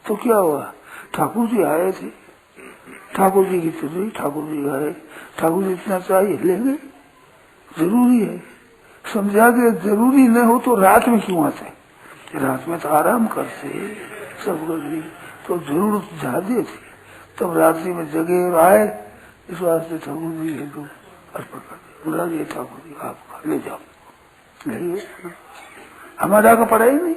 तो क्या हुआ, ठाकुर जी आए थे, ठाकुर जी की चुरी, ठाकुर जी आए, ठाकुर जी इतना चाहिए लेंगे, जरूरी है, समझा के जरूरी न हो तो रात में क्यों आते, रात में तो आराम करते सब गरीब, तो जरूरत ज्यादा थी, तब रात्रि में जगे और आए, इस वास्ते ठाकुर जी है तो अर्पण कर दिया, बुला दिए ठाकुर जी आपका ले जाओ, नहीं हमारा का पड़ा ही नहीं,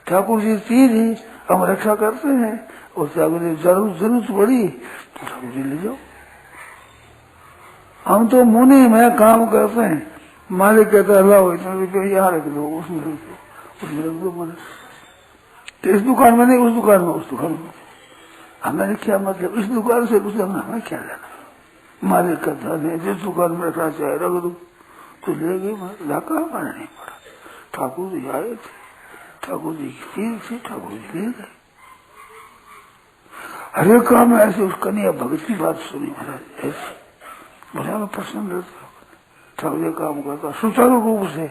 ठाकुर जी चीज ही हम रक्षा करते हैं, और ठाकुर जी जरूरत पड़ी तो ठाकुर जी ले जाओ। हम तो मुनि में काम करते हैं, मालिक कहता अल्लाह हो इतना रुपये यहाँ रख दो, उसमें रख दो, उसमें रख दो, मैंने तो इस दुकान में नहीं, उस दुकान में, उस दुकान में, हमें क्या मतलब, इस दुकान से उस दुकान में हमें क्या लेना, मालिक का धन है, जिस दुकान में रखना चाहे रख दो, तो ले गई, लाका हमारा नहीं पड़ा, ठाकुर जी आए थे, ठाकुर जी की चीज थी, ठाकुर जी ले गए। हर एक काम में ऐसे उस कन्हैया भगत की बात सुनी महाराज, ऐसे बड़ा प्रसन्न रहता, ठाकुर जी काम करता सुचारू रूप से,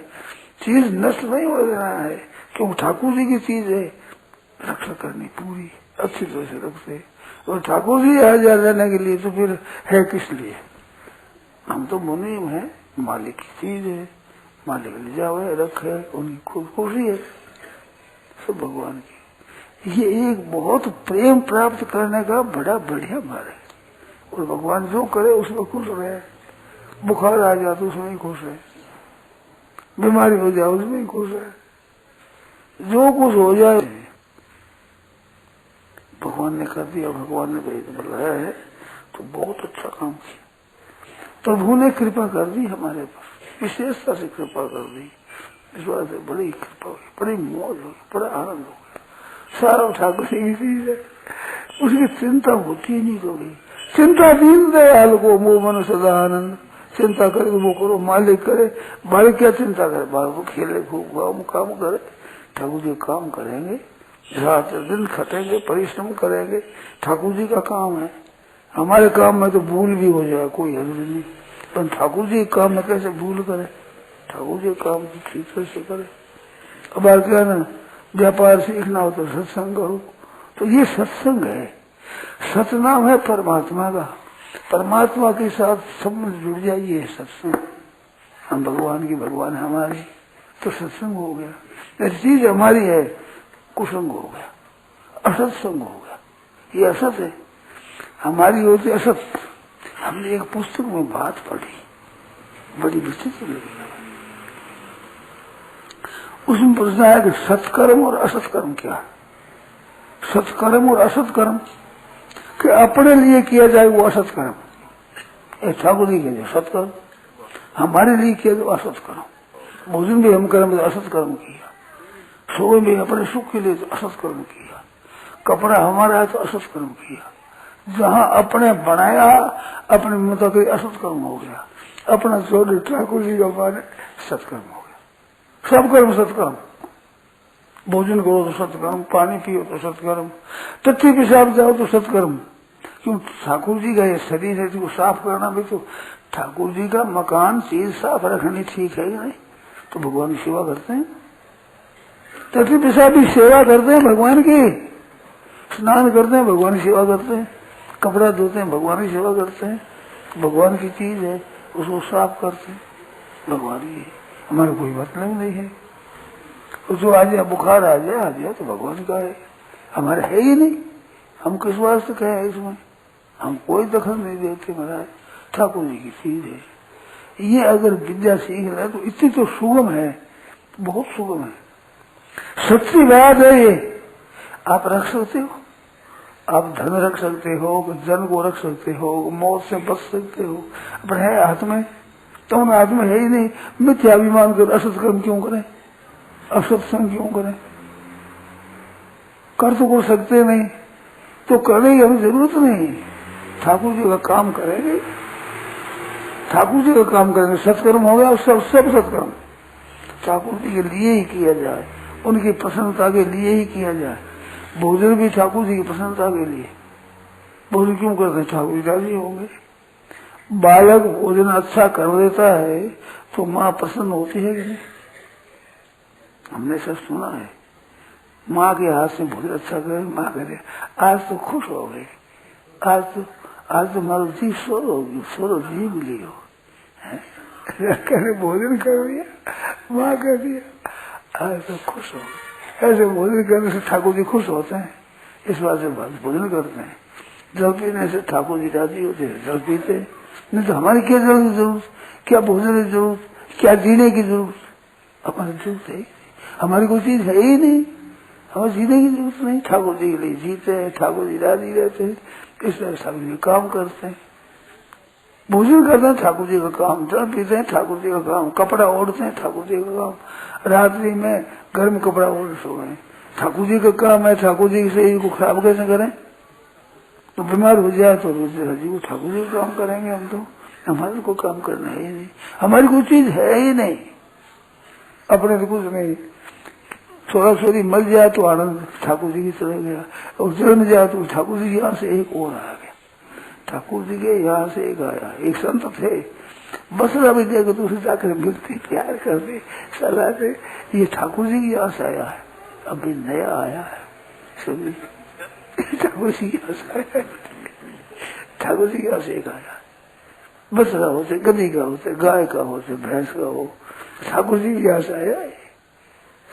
चीज नष्ट नहीं हो देना है, क्योंकि ठाकुर जी की चीज है, रक्षा करनी पूरी अच्छी तरह से रखते, और ठाकुर जी आ जा लेने के लिए तो फिर है किस लिए, हम तो मुनीम है, मालिक की चीज है, मालिक ले जाओ रखे, उनकी खूब खुशी है, सब भगवान की। ये एक बहुत प्रेम प्राप्त करने का बड़ा बढ़िया मार्ग है, और भगवान जो करे उसमें खुश रहे, बुखार आ जाए तो उसमें ही खुश है, बीमारी हो जाए उसमें ही खुश है, जो कुछ हो जाए भगवान ने कर दिया, भगवान ने बुलाया है तो बहुत अच्छा काम किया, प्रभु ने कृपा कर दी हमारे पर, विशेषता से कृपा कर दी, इस बात से बड़ी कृपा हुई, बड़ी मौज हुई, बड़ा आनंद हो गया, सारा ठाकुर की चीज है, उसकी चिंता होती ही नहीं कभी, चिंता दीन दयाल को मोह मन सदा आनंद, चिंता करे तो वो करो, मालिक करे, बालक क्या चिंता करे, बालक को खेले खूब काम करे, ठाकुर जी काम करेंगे, रात दिन खटेंगे, परिश्रम करेंगे, ठाकुर जी का काम है, हमारे काम में तो भूल भी हो जाए कोई जरूरी नहीं, पर ठाकुर जी के काम में कैसे भूल करे, ठाकुर जी काम ठीक तरह से करे। अब क्या ना व्यापार सीखना हो तो सत्संग करो, तो ये सत्संग है, सतनाम है परमात्मा का, परमात्मा के साथ संबंध जुड़ जाइए, सत्संग, हम भगवान की, भगवान हमारी, तो सत्संग हो गया, ऐसी चीज हमारी है, कुसंग हो गया, असत्संग हो गया, ये असत है, हमारी होती असत। हमने एक पुस्तक में बात पढ़ी, बड़ी विचित्र लगी, उसमें प्रश्न आया कि सत्कर्म और असत्कर्म क्या है, सत्कर्म और असत्कर्म कि अपने लिए किया जाए वो असत्कर्म, ठाकुर जी के सत्कर्म, हमारे लिए किया जाए असत्कर्म, भोजन भी हम कर्म तो असत्कर्म किया, सोए भी अपने सुख के लिए तो असत्कर्म किया, कपड़ा हमारा है तो असत्कर्म किया, जहाँ अपने बनाया अपने मतलब असत्कर्म हो गया, अपना छोड़ ठाकुर जी का माने सत्कर्म हो गया, सब कर्म सत्कर्म, भोजन करो तो सत्कर्म, पानी पियो तो सत्कर्म, टट्टी पेशाब जाओ तो सत्कर्म, क्यों ठाकुर जी का ये शरीर है तो साफ करना भी तो ठाकुर जी का मकान, चीज साफ रखनी ठीक है नहीं, तो भगवान की सेवा करते हैं, टट्टी पेशाब भी सेवा करते हैं भगवान की, स्नान करते हैं भगवान की सेवा करते हैं, कपड़ा धोते हैं भगवान की सेवा करते हैं, भगवान की चीज है उसको साफ करते हैं, भगवान की, हमारा कोई मतलब नहीं है, जो आ जाए बुखार आ जाए तो भगवान का है, हमारे है ही नहीं। हम किस वास्ते कहें इसमें, हम कोई दखल नहीं देते महाराज, ठाकुर जी की चीज है। ये अगर विद्या सीख रहे तो इतनी तो सुगम है, बहुत सुगम है, सच्ची बात है ये। आप रख सकते हो, आप धन रख सकते हो, जन को रख सकते हो, मौत से बच सकते हो, पर है हाथ में तो उन हाथ में है ही नहीं। मिथ्याभिमान कर असत कर्म क्यों करें, असत्संग क्यों करें, कर तो कर सकते नहीं तो करने की हमें जरूरत नहीं। ठाकुर जी का काम करेंगे, ठाकुर जी का काम करेंगे, सत्कर्म हो गया सब सत्कर्म ठाकुर जी के लिए ही किया जाए, उनकी प्रसन्नता के लिए ही किया जाए। भोजन भी ठाकुर जी की प्रसन्नता के लिए, भोजन क्यों करते, ठाकुर जी राजी होंगे। बालक भोजन अच्छा कर देता है तो माँ प्रसन्न होती है कि नहीं, हमने सब सुना है। माँ के हाथ से भोजन अच्छा करे, माँ करे आज तो खुश हो गई, आज तो मारो जी सोर होगी, सोरो जी मिली हो, करे भोजन कर दिया, माँ कर दिया, आज तो खुश हो गई। ऐसे भोजन करने से ठाकुर जी खुश होते हैं, इस बात से भोजन करते हैं। जल पीने से ठाकुर जी राजी होते हैं, जल पीते, नहीं तो हमारी क्या जल की जरूरत, क्या भोजन की जरूरत, क्या जीने की जरूरत, हमारी जरूरत है, हमारी कोई चीज है ही नहीं, हमें जीने की जरूरत नहीं। ठाकुर जी के लिए जीते हैं, ठाकुर जी राजी रहते हैं, इस तरह ठाकुर जी काम करते हैं, भोजन करते हैं ठाकुर जी का काम, जल पीते हैं ठाकुर जी का काम, कपड़ा ओढ़ते हैं ठाकुर जी का काम, रात्रि में घर में कपड़ा ओढ़ सो गए, ठाकुर जी का काम है। ठाकुर जी के शरीर को खराब कैसे करें, तो बीमार हो जाए तो जी को ठाकुर जी का काम करेंगे हम तो, हमारे को काम करना है ही नहीं, हमारी कोई चीज है ही नहीं, अपने तो कुछ नहीं। थोड़ा छोरी मर जाए तो आनंद ठाकुर जी की तरह गया, और जन्म जाए तो ठाकुर जी के यहाँ से एक और आ गया, ठाकुर जी के यहाँ से एक आया। एक संत थे, बसरा भी देकर तो उसे जाकर मिलते, प्यार करते, सलाह दे, ये ठाकुर जी के यहाँ से आया है, अभी नया आया है, ठाकुर जी के यहाँ से आया, ठाकुर जी के यहाँ से एक आया, बसरा होते, गधी का होते, गाय का होते, भैंस का हो, ठाकुर जी के यहाँ से आया है,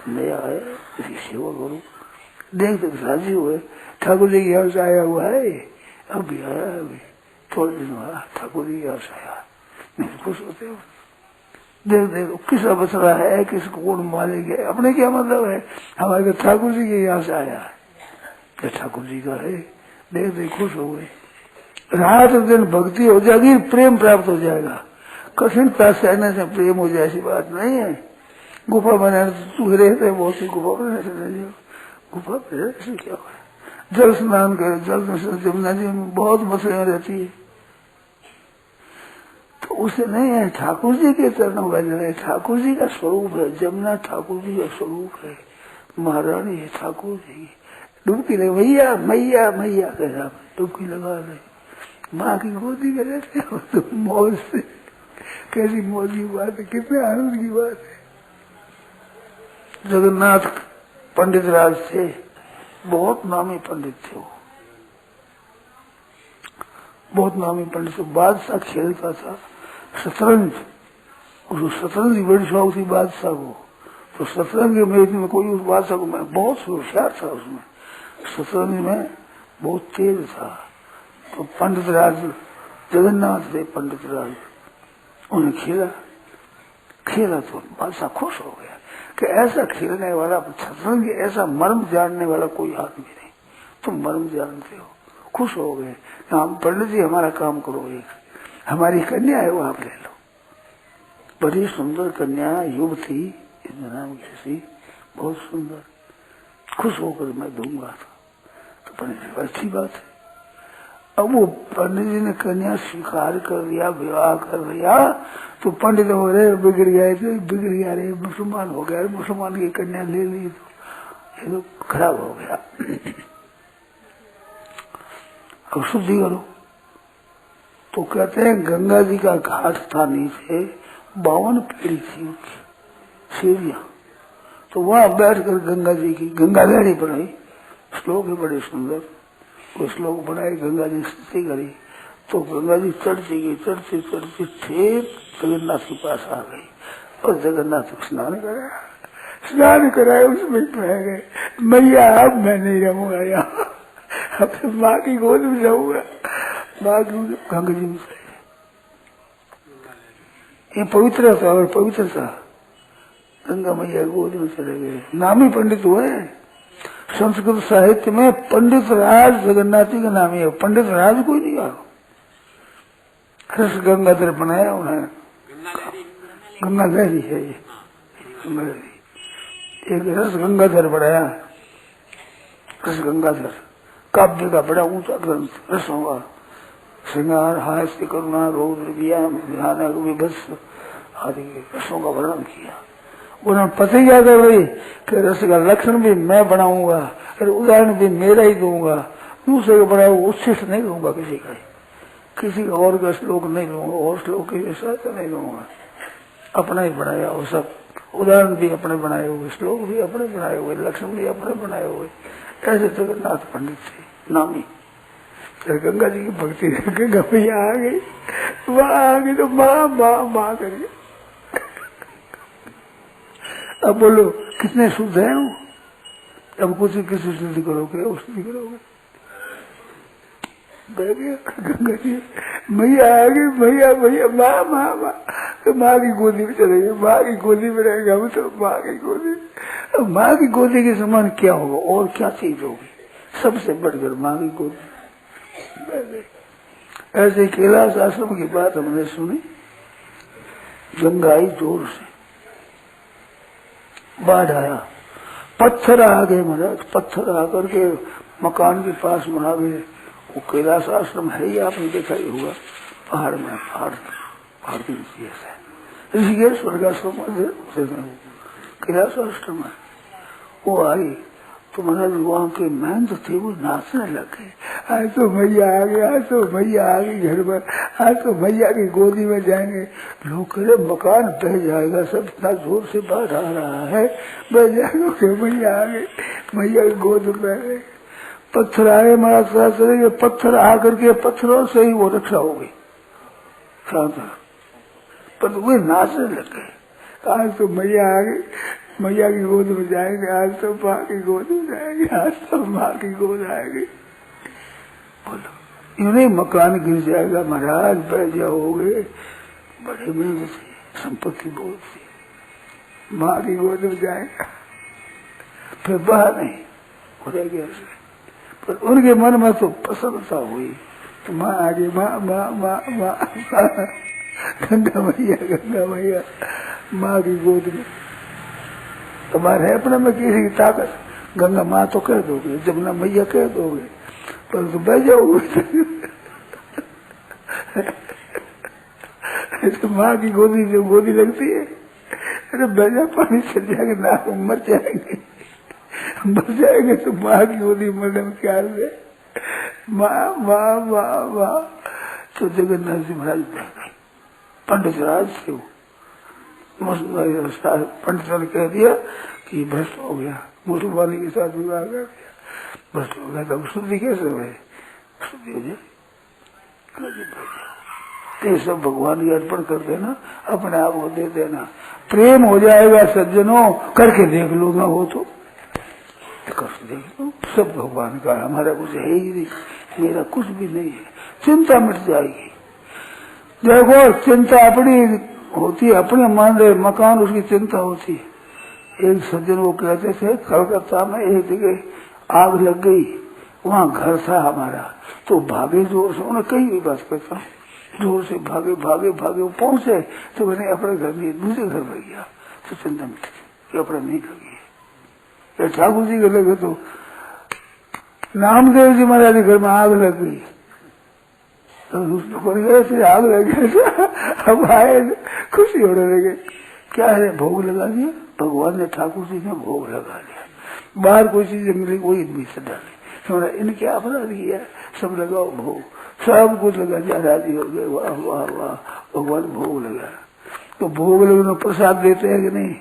नया आया, इसकी सेवा करो। देख देख राजी हुए, ठाकुर जी के यहाँ से आया हुआ है, अभी आया, अभी थोड़े दिन हुआ ठाकुर जी के यहाँ से आया, नहीं खुश होते हो। देख देख किसका बसरा है, किस कौन मालिक है, अपने क्या मतलब है, हमारे ठाकुर जी के यहाँ से आया है, ठाकुर जी का है, देख देख खुश हो गए। रात दिन भक्ति हो जाएगी, प्रेम प्राप्त हो जाएगा, कठिनता सहने से प्रेम हो जाए ऐसी बात नहीं है। गुफा बनाने से तू रहते बहुत सी गुफा बनाने से नहीं, गुफा पे से क्या हो, जल स्नान करे, जल में जमुना जी में बहुत मछलियां रहती है, तो उसे नहीं है, ठाकुर जी के चरणों बज रहे, ठाकुर जी का स्वरूप है, जमुना ठाकुर जी का स्वरूप है, महारानी है ठाकुर जी। डुबकी लगे, मैया मैया मैया कह डुबकी लगा रहे, माँ की गोदी में रहते हो तो मौज से, कैसी मौज की बात है, कितने आनंद की बात है। जगन्नाथ पंडित राज थे, बहुत नामी पंडित थे वो, बहुत नामी पंडित थे। बादशाह खेलता था शतरंज, उसको शतरंज की बड़ी शौक थी बादशाह को, तो शतरंज के मैच में कोई उस बादशाह को, मैं बहुत होशियार था उसमें, शतरंज में बहुत तेज था। तो पंडित राज जगन्नाथ थे, पंडित राज, उन्हें खेला तो बादशाह खुश हो गया कि ऐसा खेलने वाला, शतरंज ऐसा मर्म जानने वाला कोई आदमी नहीं, तुम मर्म जानते हो। खुश हो गए, हम पंडित जी हमारा काम करो, एक हमारी कन्या है वो आप ले लो, बड़ी सुंदर कन्या युवती, इसमें नाम किसी, बहुत सुंदर, खुश होकर मैं दूंगा। तो पंडित जी अच्छी बात है। अब वो पंडित जी ने कन्या स्वीकार कर लिया, विवाह कर लिया, तो पंडित हो रहे बिगड़ गए थे, बिगड़ गया रे, मुसलमान हो गया, मुसलमान की कन्या ले ली तो ये तो खराब हो गया। अब शुद्धि करो, तो कहते हैं गंगा जी का घाट था, नीचे 52 पीढ़ी थी सीढ़ियां, तो वहां बैठकर गंगा जी की गंगा लहरी पढ़ाई, श्लोक है बड़े सुंदर, वो श्लोक बनाए, गंगा जी स्तुति करी, तो गंगा जी चढ़ती गई, चढ़ती चढ़ती ठीक जगन्नाथ के पास आ गई, और जगन्नाथ को स्नान करा, स्नान कराए उसमें बह गए। मैया अब मैं नहीं रहूंगा यहाँ, अब तो माँ की गोद में जाऊंगा। माँ की गंगा जी में ये पवित्र था और पवित्र था। गंगा मैया गोद में चले गए। नामी पंडित हुए संस्कृत साहित्य में। पंडित राज जगन्नाथी का नाम है। पंडित राज कोई नहीं आ रस गंगाधर बनाया उन्हें। गंगा लहरी है ये, एक रस गंगाधर बनाया। रस गंगाधर काव्य का बड़ा ऊंचा ग्रंथ रसों का। श्रृंगार हास्य करुणा रौद्र व्याम भयानक विभत्स आदि रसों का वर्णन किया। उन्हें पता ही आता भाई कि रस का लक्षण भी मैं बनाऊंगा और उदाहरण भी मेरा ही दूंगा। दूसरे को बड़ा उच्छिष्ट नहीं दूंगा किसी का, किसी और का श्लोक नहीं लूंगा और श्लोक के साथ नहीं लूंगा। अपना ही बनाया वो सब। उदाहरण भी अपने बनाए हुए, श्लोक भी अपने बनाए हुए, लक्षण भी अपने बनाए हुए। ऐसे जगन्नाथ पंडित थे नामी। गंगा जी की भक्ति गंगा मैया आ गई, वहां आ गई तो माँ माँ माँ करिए। अब बोलो कितने शुद्ध है वो। अब कुछ किसी शुद्धि करोगे औषधि करोगे। बैठ गया गंगा जी, मैया आ गई, मैया मैया माँ माँ माँ। तो माँ की गोदी में चले गए। माँ की गोदी में रहेंगे हम तो। माँ की गोदी, अब माँ की गोदी के समान क्या होगा और क्या चीज होगी, सबसे बढ़कर माँ की गोदी। ऐसे कैलाश आश्रम की बात हमने सुनी। गंगा आई जोर से, बाढ़ आया, पत्थर आ गए महाराज। पत्थर आकर के मकान के पास में आ गए। वो कैलाश आश्रम है ही, आपने देखा ही होगा, पहाड़ में, पहाड़ के नीचे है ऋषिकेश स्वर्गाश्रम कैलाश आश्रम है। वो आई तो महाराज वहाँ के महंत थे वो नाचने लगे। आज तो मैया आ गई, आज तो मैया आ गई घर पर, आज तो मैया की गोदी में जाएंगे। लोग कह रहे मकान बह जाएगा, सब इतना जोर से बाढ़ आ रहा है, बह जाएगा। मैया आ गई, मैया की गोद में बह गए। पत्थर आए महाराज साथ चले। पत्थर आकर के पत्थरों से ही वो रक्षा हो गई। पर वे नाचने लग गए। आज तो मैया आ गई, मैया की गोद में जाएंगे, आज तो माँ की गोद में जाएंगे, आज तो माँ की गोद आएगी। बोलो यूं नहीं मकान गिर जाएगा महाराज, बह जाओगे। बड़े मेहनत से संपत्ति बहुत थी। माँ की गोद में जाएगा, फिर बाहर नहीं हो गया। पर उनके मन में तो प्रसन्नता हुई तो माँ आ गई। माँ माँ माँ माँ गंगा मैया माँ की गोद में। तुम्हारे अपने में किसी की ताकत, गंगा माँ तो कह दोगे, जमुना मैया कह दोगे, पर तो बह जाओगे। तो माँ की गोदी जो गोदी लगती है, अरे बह जा, पानी चल जाएगा ना, मर जाएंगे। मर जाएंगे तो माँ की गोदी मरने में क्या है। माँ माँ माँ माँ। तो जगन्नाथ जी महाराज बह गए। पंडित राज थे वो। पंडित ने कह दिया कि भ्रष्ट हो गया, मुसलमानी के साथ विवाह कर दिया, भ्रष्ट हो गया। तब शुद्धि कैसे हुए, शुद्धि हो जाए। ये सब भगवान की अर्पण कर देना, अपने आप को दे देना, प्रेम हो जाएगा। सज्जनों करके देख लो, ना हो तो करके देख लो। सब भगवान का, हमारा कुछ है ही नहीं, मेरा कुछ भी नहीं है। चिंता मिट जाएगी। देखो चिंता अपनी होती है, अपने मान रहे मकान उसकी चिंता होती है। एक सज्जन वो कहते थे कलकत्ता में एक जगह आग लग गई, वहाँ घर था हमारा, तो भागे जोर से। उन्हें कई भी बात करता हूँ, जोर से भागे भागे भागे वो पहुंचे तो मैंने अपने घर में दूसरे घर में गया तो चिंता मिट गई, अपने नहीं कर गई। ठाकुर जी के लगे तो नामदेव जी महाराज के घर में आग लग गई, तो दूसरे आग लग गई। अब आए खुशी होने लगे, क्या है भोग लगा दिया, भगवान ने ठाकुर जी ने भोग लगा दिया। बाहर कोई चीज मिली कोई भी से डाले, इनके अपराध किया, सब लगाओ भोग, सब कुछ लगा दिया, राजी हो गए। वाह वाह वाह, भगवान भोग लगा। तो भोग लगने प्रसाद देते हैं कि नहीं।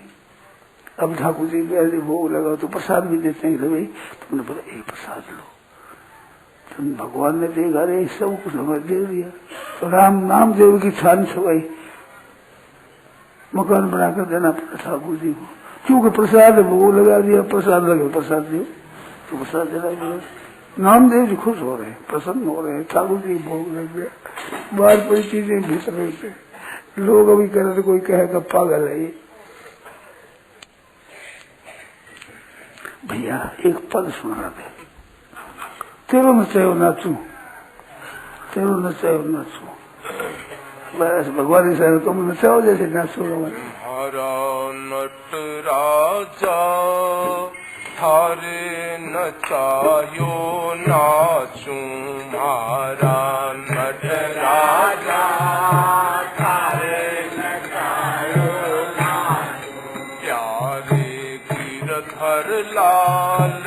अब ठाकुर जी ऐसे भोग लगा तो प्रसाद भी देते हैं। भाई तुमने बोला एक प्रसाद लो, तुम भगवान ने देखा रे सब कुछ हमें दे दिया। तो राम नाम देव की छान छुआई, मकान बनाकर देना पड़ा ठाकुर जी को। क्योंकि प्रसाद भोग लगा दिया, प्रसाद लगे प्रसाद दियो तो प्रसाद देना दिया। नामदेव जी खुश हो रहे हैं, प्रसन्न हो रहे हैं, ठाकुर जी भोग लग गया। बाहर कोई चीजें भीतर रहते, लोग अभी कह रहे थे कोई कहेगा पागल है ये। भैया एक पद सुना दे, तेरो नचायो नाचू, तेरो नचायो नाचू। बस भगवान साहब तुम नचाओ जैसे नाचो। हरा नट राजा थारे नचायो नाचू, हरा नट राजा थारे नचायो नाचू, प्यारे गिरधर लाल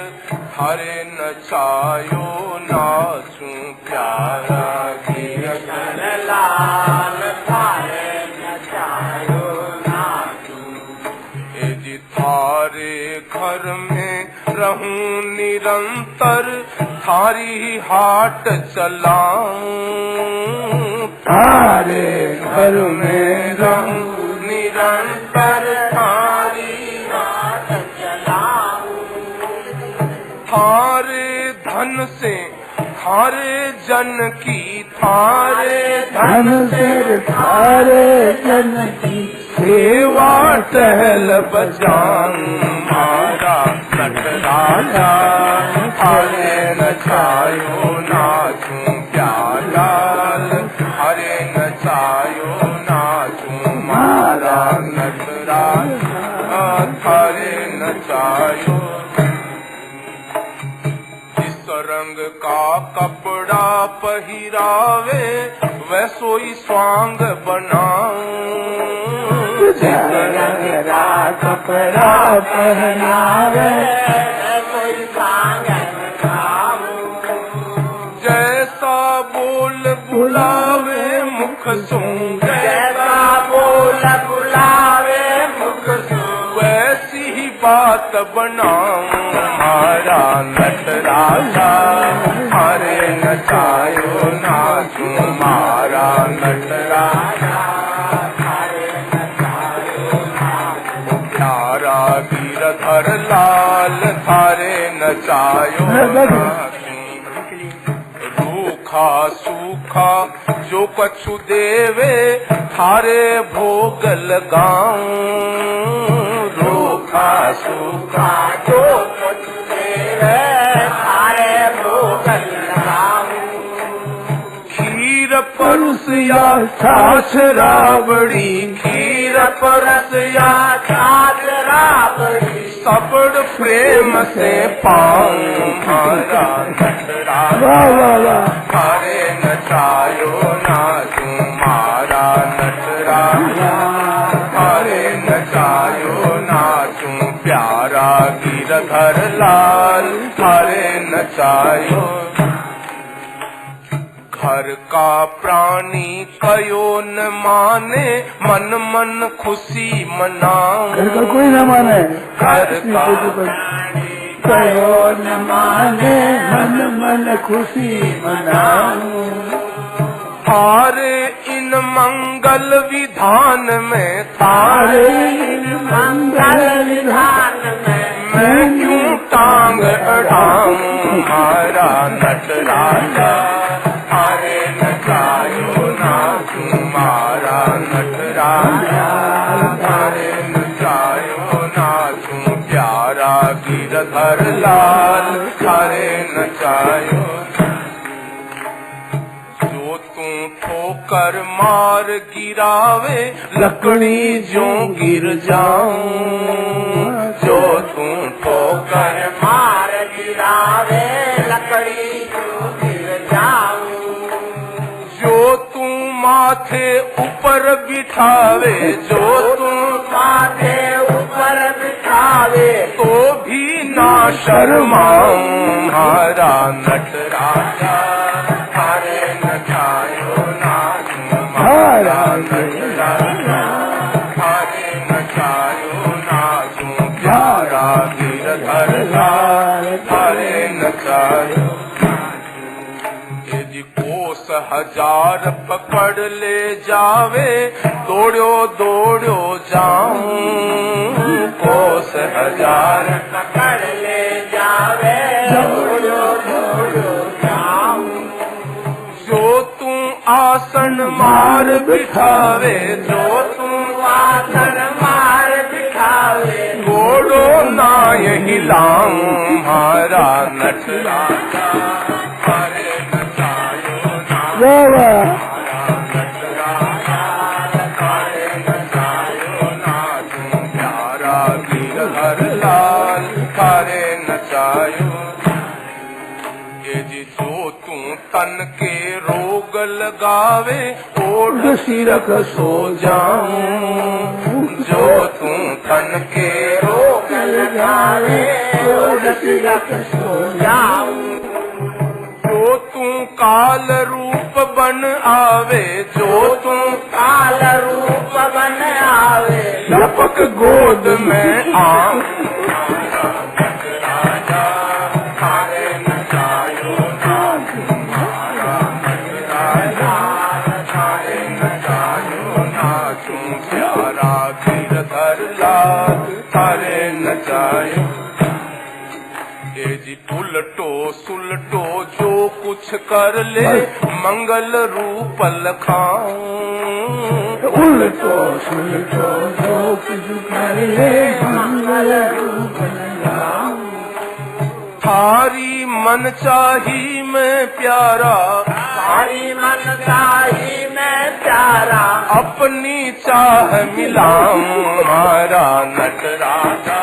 थारे नचायो नाचू, प्यारा गिरधर लाल थारे नचायो नाचू। ए जी थारे घर में रहूं निरंतर, थारी हाट चलाऊं, थारे घर में रहूं निरंतर, थारी हाट चलाऊं। थारे धन से थारे जन की, थारे धन से थारे जन की, सेवा टहल बजाऊं, मारा नट राजा थारे नचायो नाचूं, प्यालाल थारे नचायो नाचूं, मारा नट राजा थारे नचायो। रंग का कपड़ा पहिरावे वैसोई स्वांग बनाऊं, रंग का कपड़ा पहनावे वैसोई स्वांग बनाऊं, जैसा बोल बुलावे मुख सूं, जैसा बोल बुलावे मुख सूं, वैसी ही बात बनाऊं, हमारा नट राजा थारे नचायो नाचूं, हमारा नट राजा थारे नचायो नाचूं, प्यारा गिरधर लाल थारे नचायो नाचूं, रूखा सूखा जो कछु देवे थारे भोग लगाऊं, रूखा सूखा जो कछु देवे थारे भोग लगाऊं, खीर परस या छाछ राबड़ी, खीर परस या छाछ राबड़ी, सबड़ प्रेम से पाऊं, हमारा नट राजा थारे नचायो नाचूं, हमारा नट राजा थारे नचायो नाचूं, प्यारा गिरधर लाल थारे नचायो। घर का प्राणी कयो न माने, मन मन खुशी मनाऊं, घर का कोई न माने, घर का प्राणी कयो न माने, मन मन खुशी मनाऊं, थारे इन मंगल विधान में, थारे इन मंगल विधान में, मैं क्यों टांग अड़ाऊं, हमारा नट राजा थारे नचायो नाचूं, हमारा नट राजा थारे नचायो नाचूं, प्यारा गिरधर लाल थारे नचायो। जो तू ठोकर मार गिरावे लकड़ी जो गिर जाऊं, जो तू ठोकर मार गिरावे लकड़ी जो गिर जाऊं, जो तू माथे ऊपर बिठावे, जो तू माथे ऊपर बिठावे, तो भी ना शर्माऊं, हमारा नट राजा थारे नचायो नाचूं, हमारा नट राजा थारे नचायो नाचूं, प्यारा गिरधर लाल थारे नचायो। कोस हजार पकड़ ले जावे, दौड़ो दौड़ो जाऊं। कोस हजार पकड़ ले जावे, दौड़ो दौड़ो जाऊं। जो तू आसन मार बिठावे, जो तू आसन मार बिठावे, घोड़ो ना यही लाऊं। हमारा नटराजा हरे नचायो ना, हमारा नटराजा हरे नचायो ना। तू प्यारा गिरधर लाल हरे नचायो। ये जी जो तू तन के रोग लगावे, ओढ़ सिरक सो जाऊं। जो तू तन के रोग लगावे, ओढ़ सिरक सो जाऊं। जो तू काल रूप बन आवे, जो तू काल रूप बन आवे, लपक गोद में आऊं। राजा हरे नचायो ना, तुम्हारा नटराजा हरे नचायो ना। तुम प्यारा गिरधर लाल हरे नचायो। ये जी उलटो सुलटो जो कुछ कर ले, मंगल रूप लखाऊं। उलटो सुलटो जो कुछ कर ले, मंगल रूप लखाऊं। थारी मन चाही मैं प्यारा, थारी मन चाही मैं प्यारा, अपनी चाह मिलाऊं। हमारा नटराजा